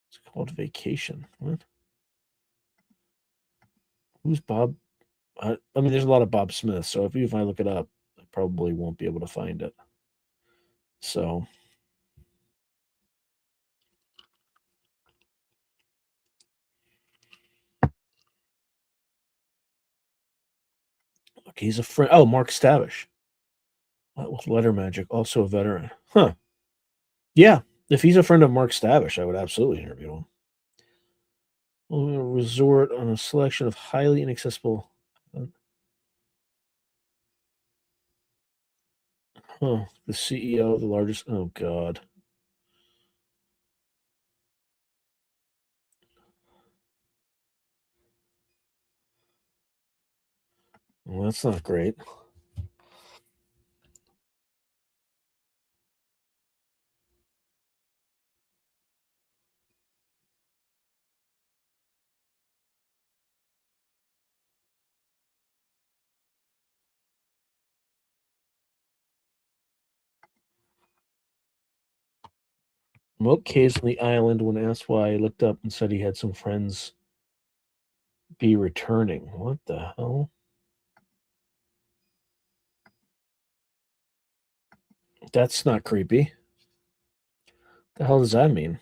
It's called Vacation. What? Who's Bob? I mean, there's a lot of Bob Smith, so if I look it up, I probably won't be able to find it. So, okay, he's a friend. Oh, Mark Stavish. With Letter Magic, also a veteran. Huh. Yeah, if he's a friend of Mark Stavish, I would absolutely interview him. We'll resort on a selection of highly inaccessible. The CEO of the largest. Oh God. Well, that's not great. Moat caves on the island. When asked why, he looked up and said he had some friends be returning. What the hell? That's not creepy. The hell does that mean?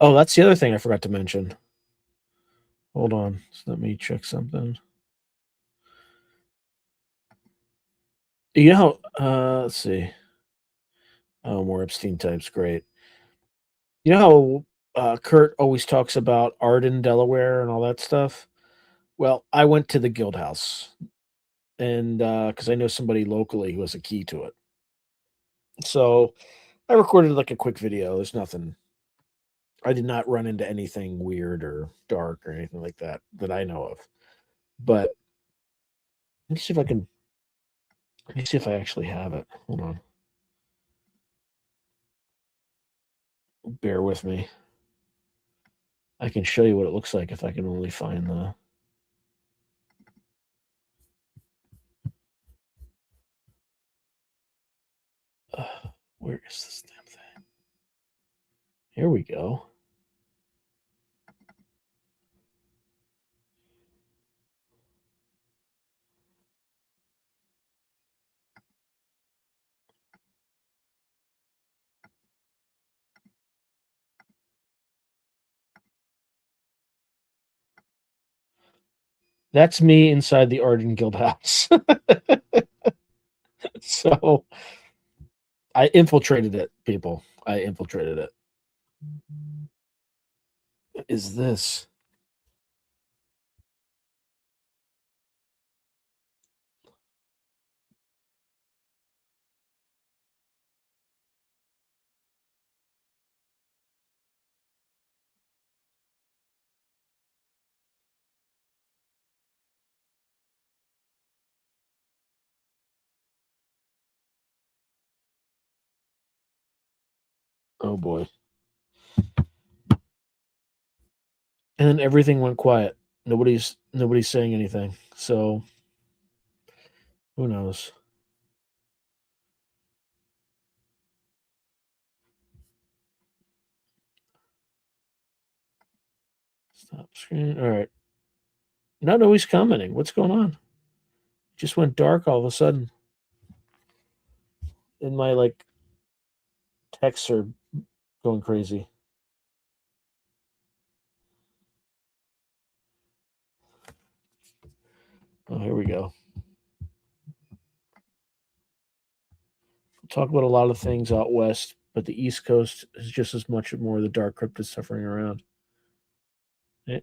Oh, that's the other thing I forgot to mention. Hold on. Let me check something. You know how, let's see. Oh, more Epstein types. Great. You know how Kurt always talks about Arden, Delaware, and all that stuff? Well, I went to the Guild House, and because I know somebody locally who has a key to it. So I recorded like a quick video. There's nothing. I did not run into anything weird or dark or anything like that that I know of. But let me see if I can. Let me see if I actually have it. Hold on. Bear with me. I can show you what it looks like if I can only find the. Where is this damn thing? Here we go. That's me inside the Arden Guild House. So I infiltrated it, people. I infiltrated it. What is this? Oh boy. And then everything went quiet. Nobody's saying anything. So who knows? Stop screen. All right. Not always commenting. What's going on? Just went dark all of a sudden. And my like texts are going crazy. Oh, here we go. We'll talk about a lot of things out west, but the East Coast is just as much or more of the dark cryptid suffering around.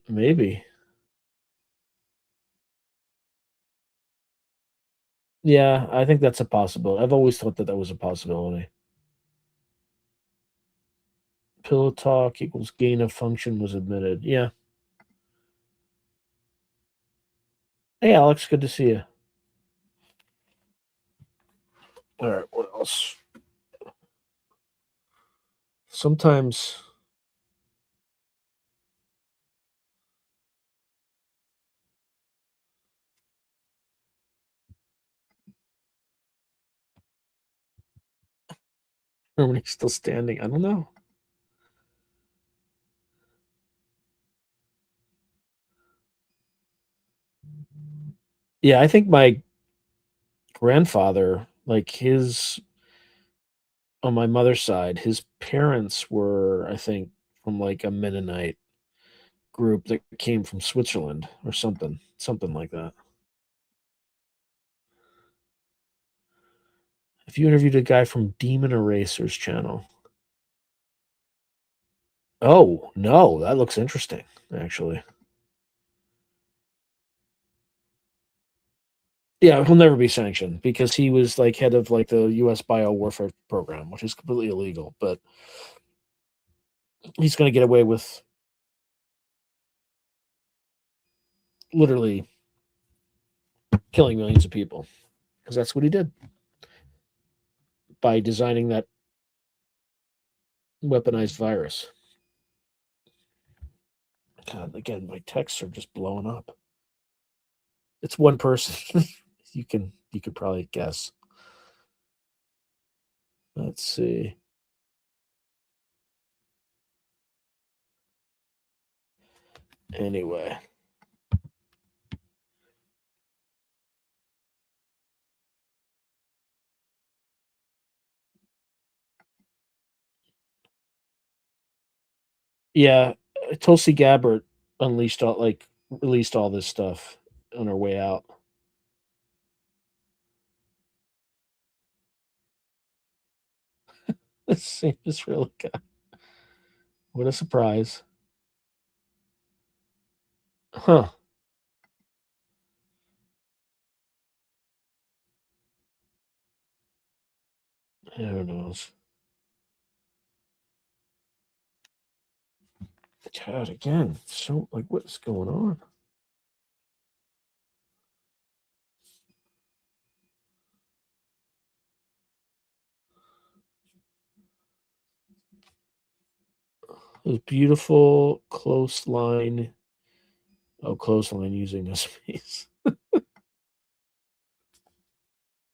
Maybe. Yeah, I think that's a possibility. I've always thought that that was a possibility. Pillow talk equals gain of function was admitted. Yeah. Hey, Alex, good to see you. All right, what else? Sometimes Germany's still standing. I don't know. Yeah, I think my grandfather, like his on my mother's side, his parents were, I think, from like a Mennonite group that came from Switzerland or something like that. If you interviewed a guy from Demon Eraser's channel. Oh, no, that looks interesting, actually. Yeah, he'll never be sanctioned because he was like head of like the US bio warfare program, which is completely illegal, but he's going to get away with literally killing millions of people because that's what he did by designing that weaponized virus. God, again, my texts are just blowing up. It's one person. you could probably guess. Let's see. Anyway. Yeah, Tulsi Gabbard released all this stuff on her way out. This seems really good. What a surprise. Huh. Who knows? God, again. So, like, what's going on? This beautiful close line. Oh, close line using this piece.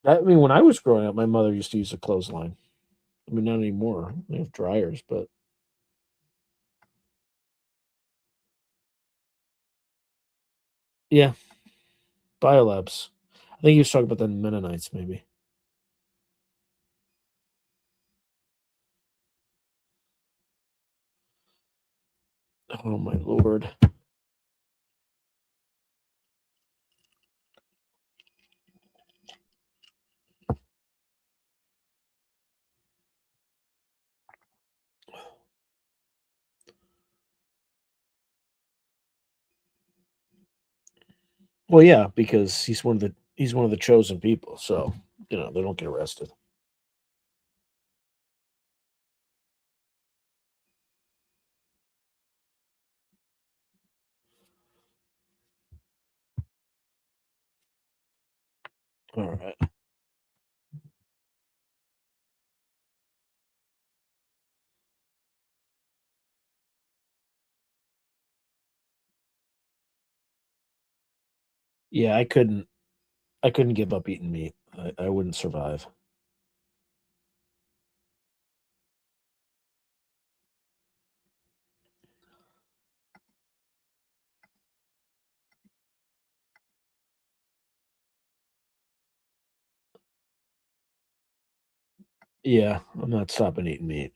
I mean, when I was growing up, my mother used to use a clothesline. I mean, not anymore. They have dryers, but yeah, biolabs. I think he was talking about the Mennonites, maybe. Oh my lord. Well, yeah, because he's one of the chosen people, so they don't get arrested. All right. Yeah, I couldn't give up eating meat. I wouldn't survive. Yeah, I'm not stopping eating meat.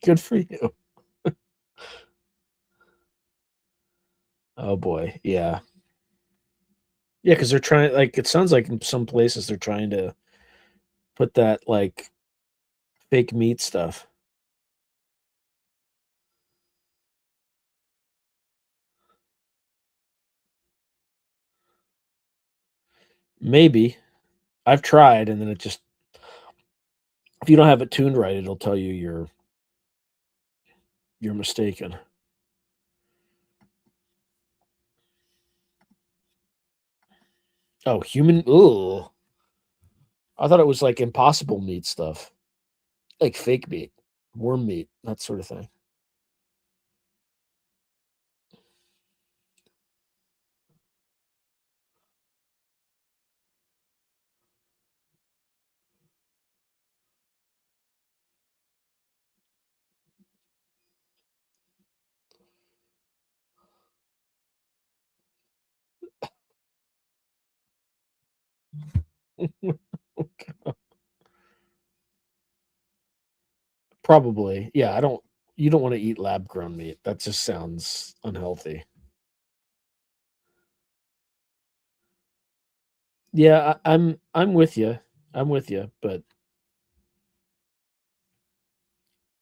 Good for you. Oh boy, yeah. Yeah, because they're trying like it sounds like in some places they're trying to put that like fake meat stuff. Maybe. I've tried and then it just if you don't have it tuned right, it'll tell you you're mistaken. Oh, human ooh. I thought it was like impossible meat stuff. Like fake meat, worm meat, that sort of thing. Probably. Yeah, I don't you don't wanna eat lab grown meat. That just sounds unhealthy. Yeah, I'm with you. I'm with you, but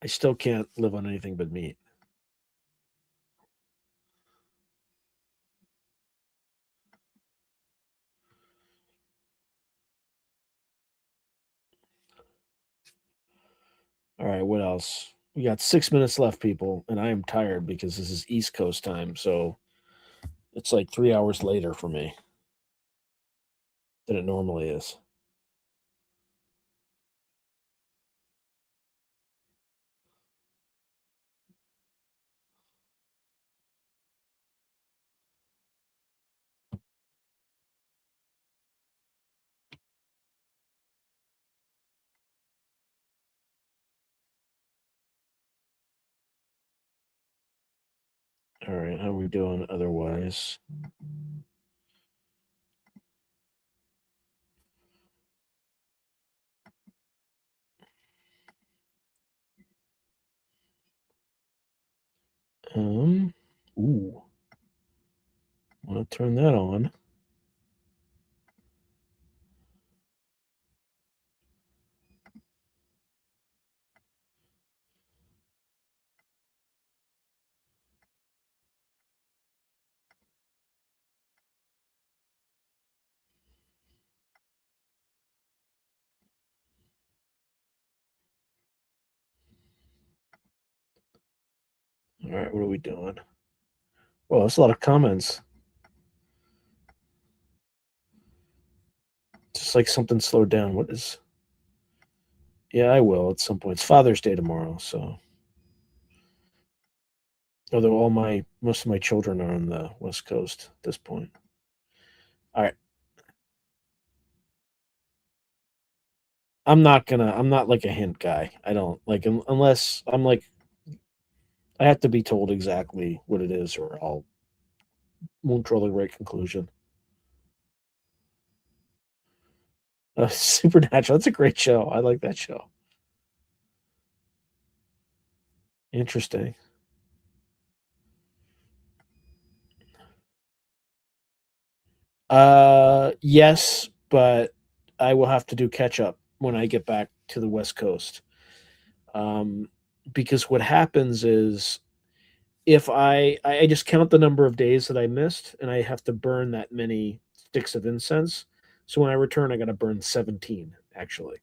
I still can't live on anything but meat. All right, what else? We got 6 minutes left, people, and I am tired because this is East Coast time, so it's like 3 hours later for me than it normally is. All right, how are we doing otherwise? Ooh. Want to turn that on. right, what are we doing? Well, that's a lot of comments. Just like something slowed down. What is? Yeah, I will at some point. It's Father's Day tomorrow, so. Although most of my children are on the West Coast at this point. All right. I'm not like a hint guy. I don't like unless I'm like I have to be told exactly what it is, or I'll won't draw the right conclusion. Supernatural. That's a great show. I like that show. Interesting. Yes, but I will have to do catch up when I get back to the West Coast. Um, because what happens is if I just count the number of days that I missed, and I have to burn that many sticks of incense. So when I return, I got to burn 17 actually.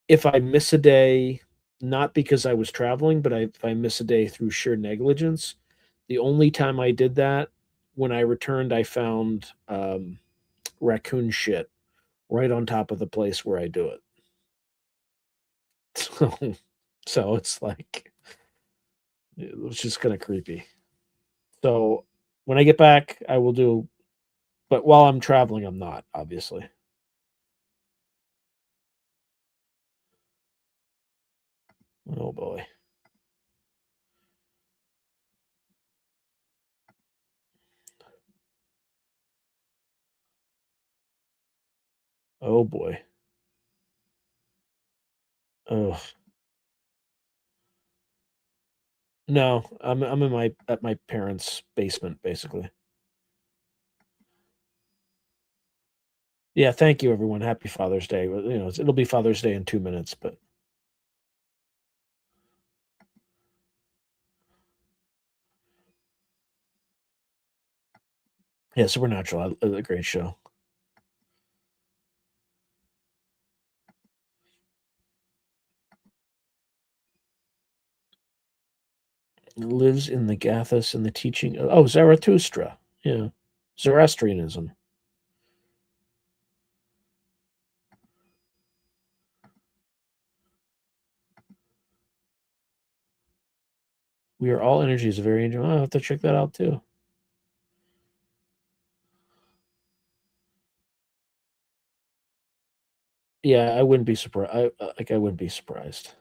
If I miss a day, not because I was traveling, but if I miss a day through sheer negligence, the only time I did that, when I returned, I found raccoon shit right on top of the place where I do it. So, so it's like it was just kind of creepy. So when I get back, I will do, but while I'm traveling, I'm not, obviously. Oh boy. Oh boy. Oh no, I'm in my at my parents' basement, basically. Yeah, thank you, everyone. Happy Father's Day. Well, it'll be Father's Day in 2 minutes, but yeah, Supernatural, a great show. Lives in the Gathas and the teaching. Oh, Zarathustra. Yeah, Zoroastrianism. We are all energies of very angel. I'll have to check that out too. Yeah, I wouldn't be surprised. I wouldn't be surprised.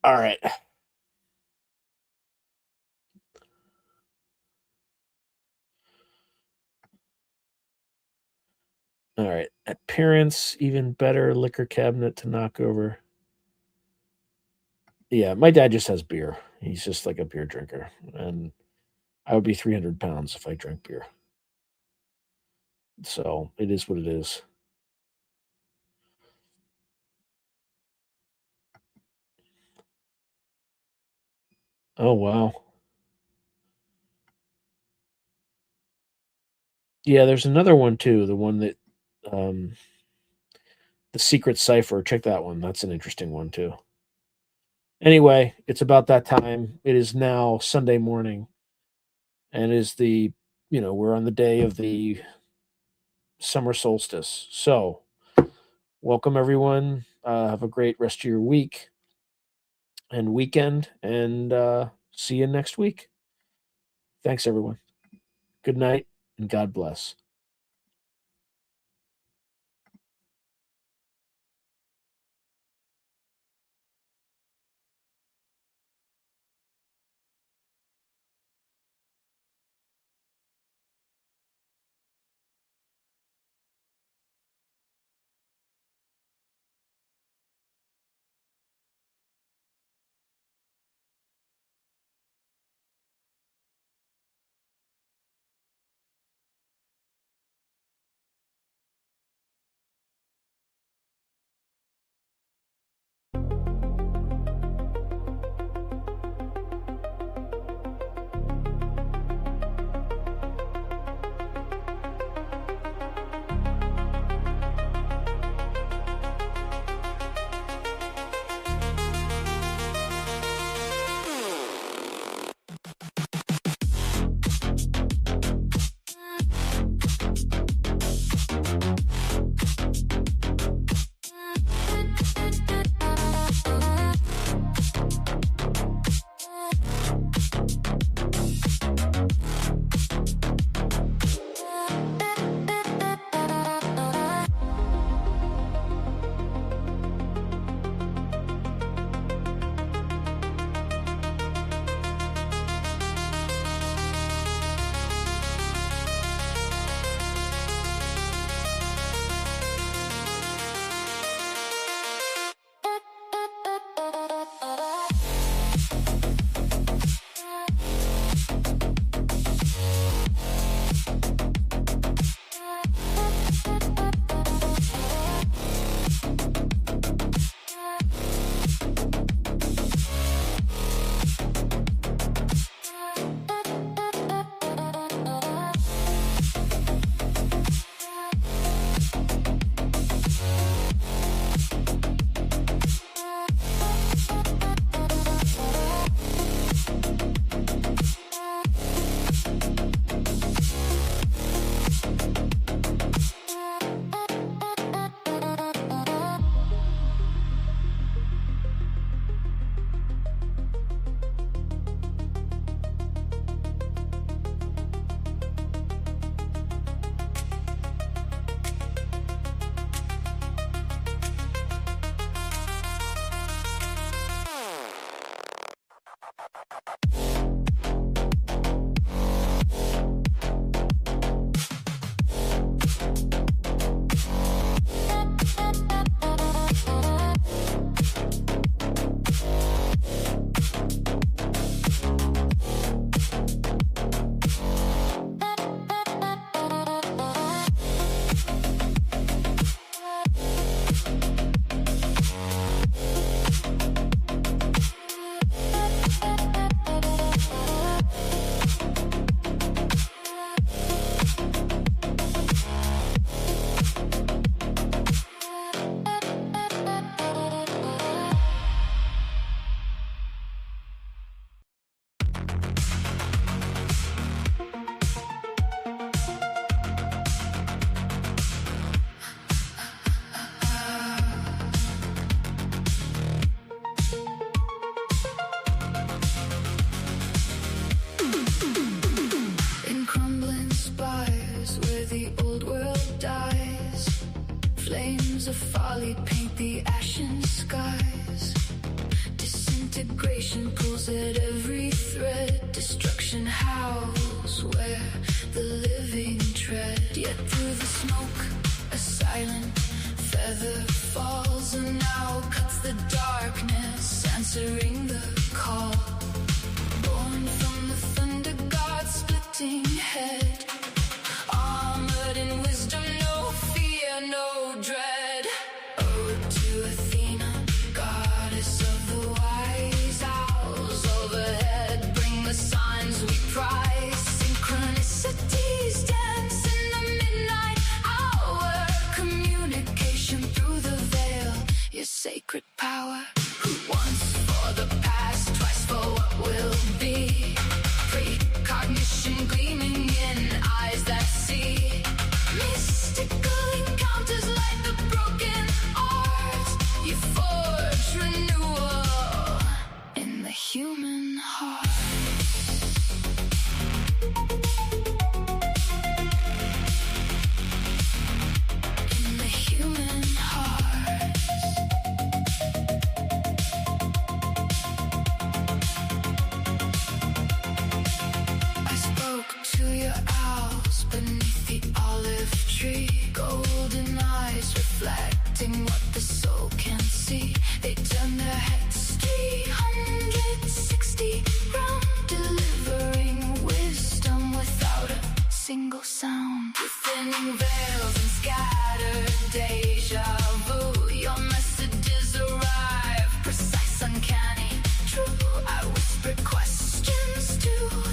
All right. All right. Appearance, even better. Liquor cabinet to knock over. Yeah, my dad just has beer. He's just like a beer drinker. And I would be 300 pounds if I drank beer. So it is what it is. Oh, wow. Yeah, there's another one too. The one that, um, the Secret Cipher. Check that one. That's an interesting one too. Anyway, it's about that time. It is now Sunday morning, and is we're on the day of the summer solstice. So, welcome everyone. Have a great rest of your week and weekend, and see you next week. Thanks, everyone. Good night, and God bless. house where the living tread, yet through the smoke a silent feather falls and now cuts the darkness, answering the call. Born from the thunder god splitting head, armored in wisdom, no fear, no dread. Ode to Athena, goddess of the wise owls overhead, bring the signs we prize. Synchronicities dance in the midnight hour, communication through the veil, your sacred power. Who once for the past, twice for what will be. Precognition gleaming in eyes that see. Mystical encounters like the broken art. You forge renewal in the human heart. In the human heart. I spoke to your owls beneath the olive tree, golden eyes reflecting what the soul can see. They turn their heads 360 round, delivering wisdom without a single sound. Thinning veils and scattered deja vu, your messages arrive, precise, uncanny, true. I whispered questions to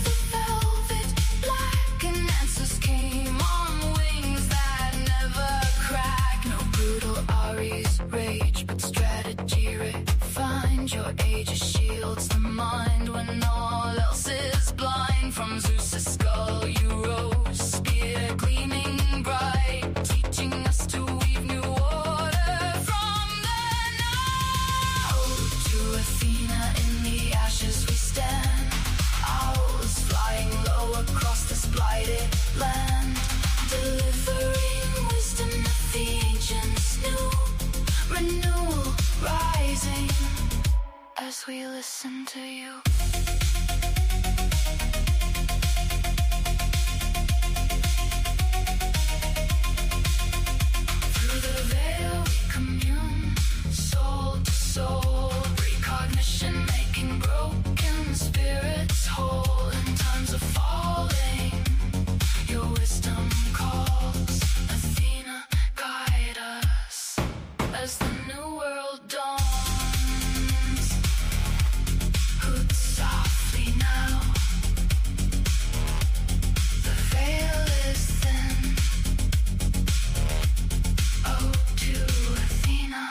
the velvet black, and answers came on wings that never crack. No brutal Aries rage, but strategy refined. Your age shields the mind when all else is blind. From Zeus's skull you rose, spear gleaming bright, teaching us to weave new order from the night. Ode to Athena, in the ashes we stand, owls flying low across this blighted land, delivering wisdom that the ancients knew. Renewal rising as we listen to you. Through the veil we commune, soul to soul, precognition making broken spirits whole. In times of falling, your wisdom calls. Athena, guide us as the new world dawns. Hoot softly now, the veil is thin. Oh, to Athena,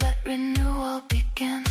let renewal begin.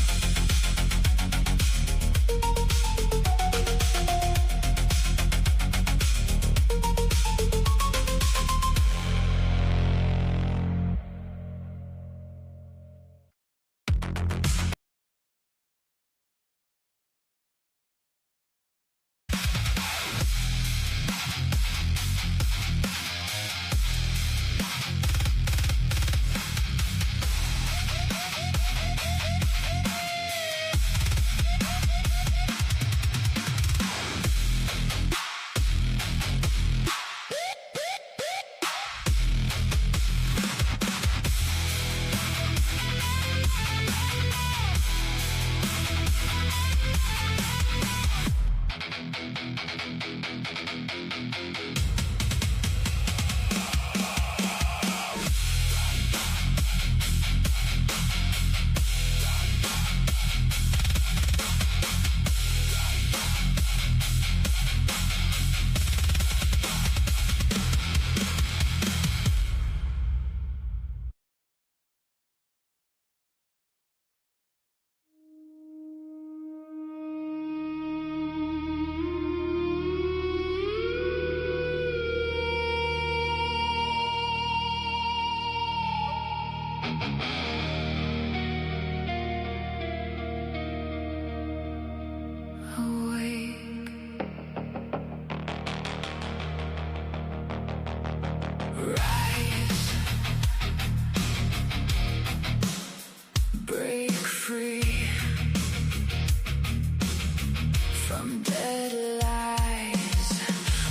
from dead lies.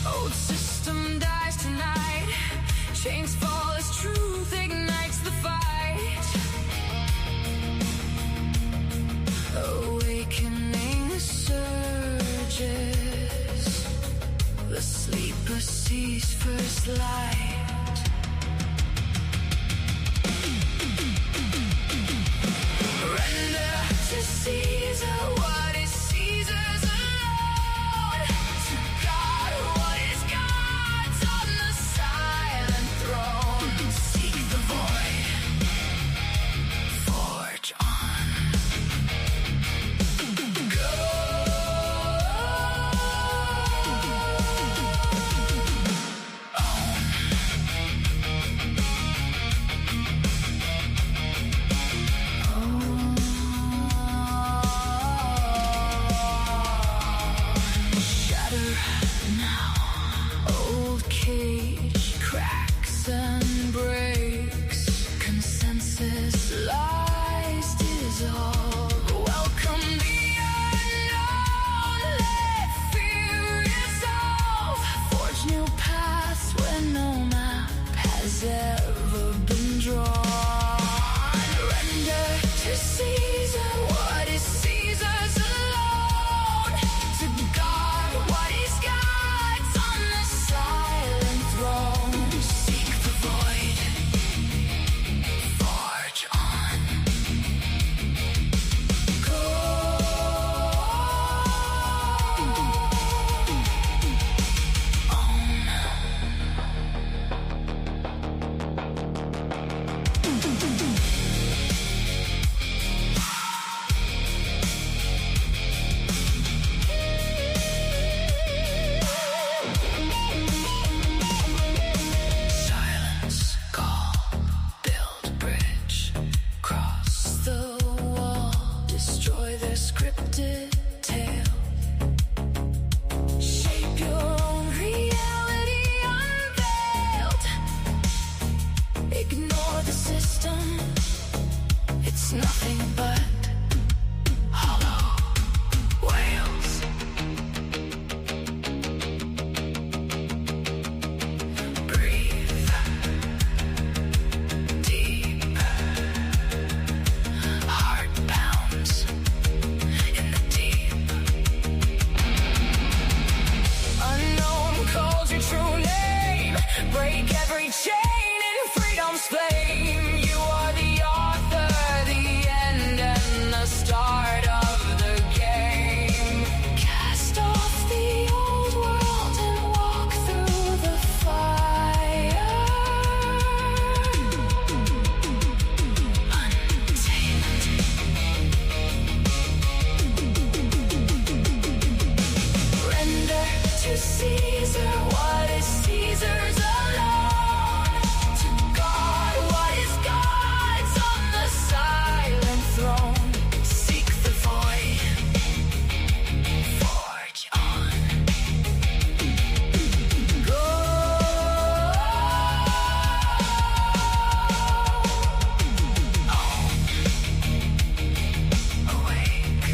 Old system dies tonight. Chains fall as truth ignites the fight. Awakening surges. The sleeper sees first light. Render to Caesar what is Caesar's alone. To God what is God's on the silent throne. Seek the void, forge on. Go. Shatter now, old cage cracks and breaks. Consensus lies dissolve. Welcome the unknown, let fear resolve. Forge new paths where no map has ever been drawn. Render to Caesar what is Caesar's alone. To God what is God's on the silent throne. Seek the void, forge on. Go. Silence, call, build bridge, cross the wall, destroy their scripted tale. Shape your own reality unveiled. Ignore the system, it's nothing but hollow whales. Breathe deep. Heart pounds in the deep. Unknown calls your true name. Break every chain in freedom's flame. You are the author, the end, and the start of the game. Cast off the old world and walk through the fire. Untamed. Render to Caesar what is Caesar's alone. To God what is God's on the silent throne. Seek the void, forge on. Go. Awake.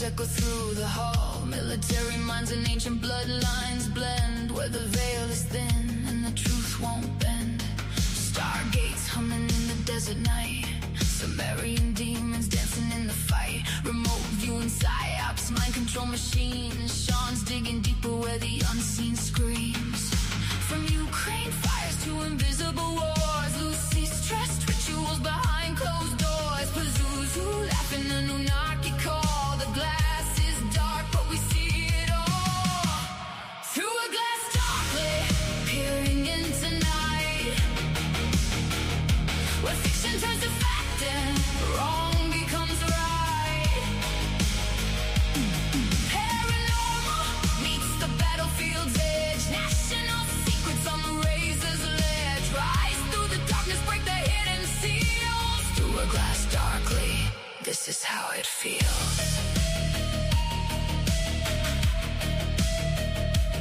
whispers echo through the hall. Military minds and ancient bloodlines blend, where the veil is thin and the truth won't bend. Stargates humming in the desert night, Sumerian demons dancing in the fight. Remote viewing psyops, mind control machines. Sean's digging deeper where the unseen screams. From Ukraine fires to invisible wars, Lucy stressed rituals behind closed doors. Pazuzu laughing, Anunnaki call. The glass is dark, but we see it all. Through a glass darkly, peering into night, where fiction turns to fact and wrong becomes right. Paranormal meets the battlefield's edge. National secrets on the razor's ledge. Rise through the darkness, break the hidden seals. Through a glass darkly, this is how it feels.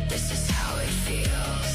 This is how it feels.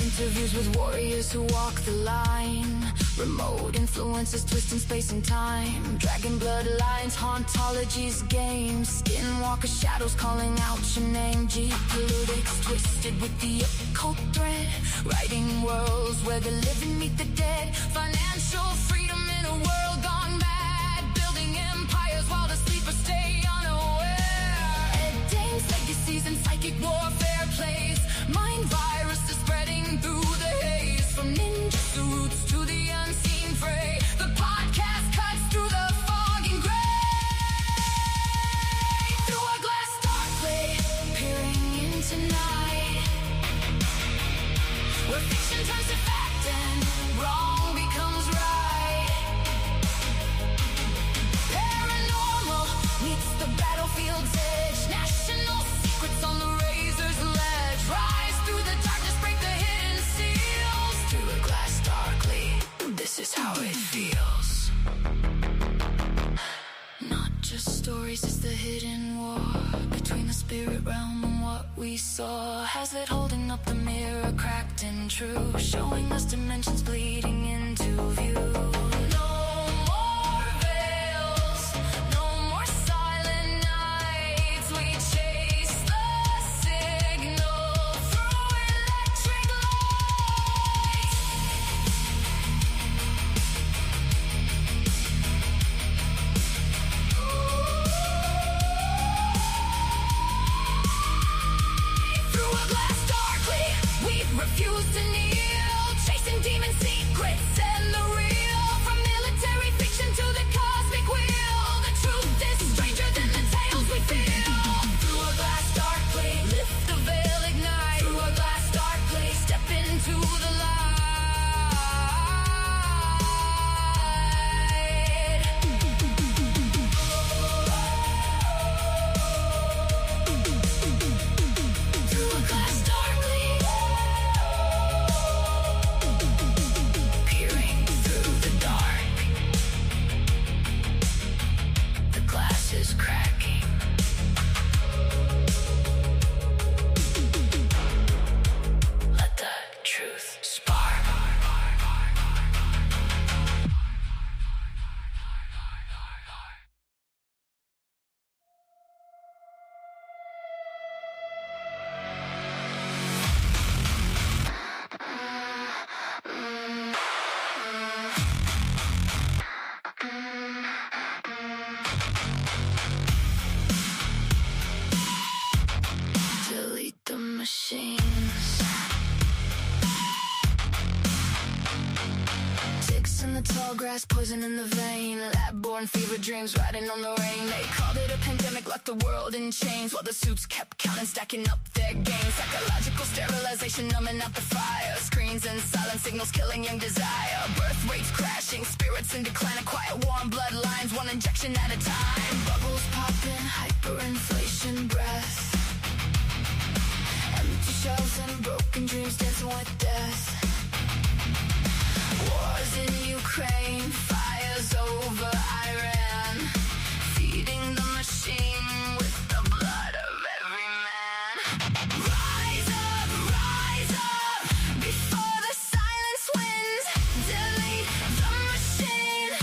Interviews with warriors who walk the line. Remote influences twisting space and time. Dragon bloodlines, hauntologies, games. Skinwalker shadows calling out your name. Geopolitics twisted with the occult thread. Writing worlds where the living meet the dead. Financial freedom in a world gone mad. Building empires while the sleepers stay unaware. Ed Dane's legacies and psychic warfare plays. Mind viruses spreading through the haze. From ninja suits to the unseen fray. The podcast cuts through the fog and gray. Through a glass darkly, peering into night, where fiction turns to fact and wrong becomes right. Paranormal meets the battlefield's edge. National secrets on the razor's ledge. Rise through the darkness, break the hidden seals. Through a glass darkly, this is how it feels. Not just stories, it's the hidden war between the spirit realm and what we saw. Hazlett holding up the mirror, cracked and true, showing us dimensions bleeding into view. No more veils, no more silent nights. We chase the signal through electric lights. Through a glass darkly, we refuse to kneel, chasing demon secrets and the real. From military fiction to the cosmic wheel, the truth is stranger than the tales we feel. Through a glass darkly, lift the veil, ignite. Through a glass darkly, step into the light. Through a glass darkly, peering through the dark. The glass is cracking. Let the truth spark. Delete the machines. Ticks in the tall grass, poison in the vein. Lab-born fever dreams riding on the rain. They called it a pandemic, locked the world in chains, while the suits kept counting, stacking up their gains. Psychological sterilization, numbing out the fire. Screens and silent signals killing young desire. Birth rates crashing, spirits in decline. A quiet war on bloodlines, one injection at a time. Bubbles popping, hyperinflation breath. Empty shells and broken dreams dancing with death. Wars in Ukraine, fires over Iran, feeding the machine with the blood of every man. Rise up before the silence wins. Delete the machine.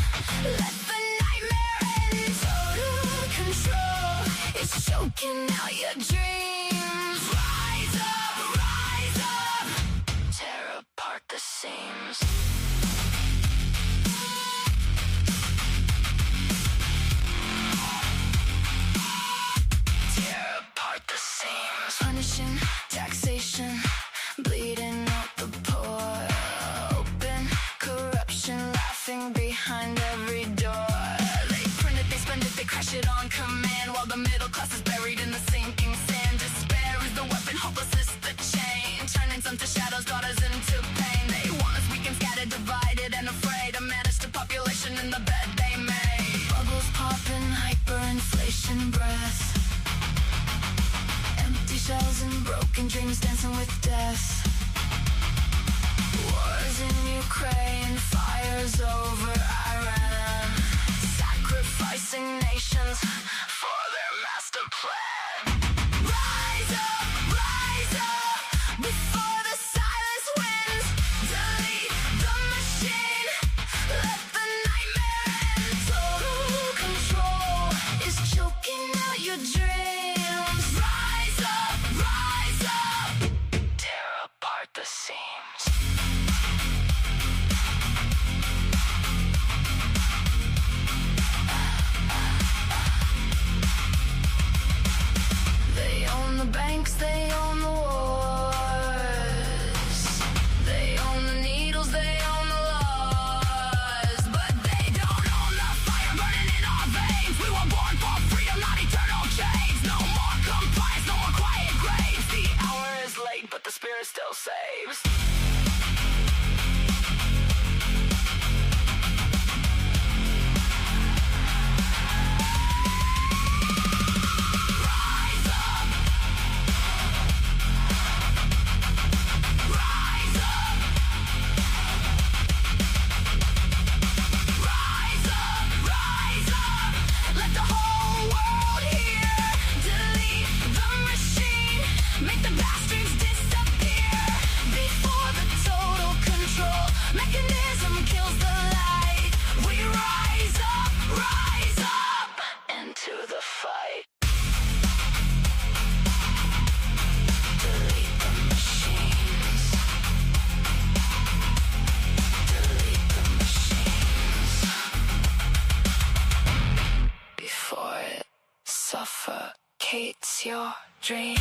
something behind every door. They print it, they spend it, they crash it on command, while the middle class is buried in the sinking sand. Despair is the weapon, hopelessness the chain, turning some to shadows, daughters into pain. They want us weak and scattered, divided and afraid to manage the population in the bed they made. Bubbles popping, hyperinflation breath, empty shells and broken dreams dancing with death. Wars in Ukraine, fires over Iran, sacrificing nations for their master plan. Rise up before the silence wins. Delete the machine, let the nightmare end. Total control is choking out your dreams. Rise up, tear apart the seams. They own the banks, they own the wars. They own the needles, they own the laws. But they don't own the fire burning in our veins. We were born for freedom, not eternal chains. No more compliance, no more quiet graves. The hour is late, but the spirit still saves. Let the whole world hear. Delete the machine, make the bastards disappear. Before the total control mechanism kills the light, we rise up into the fight. Delete the machines. Delete the machines before it suffocates your dreams.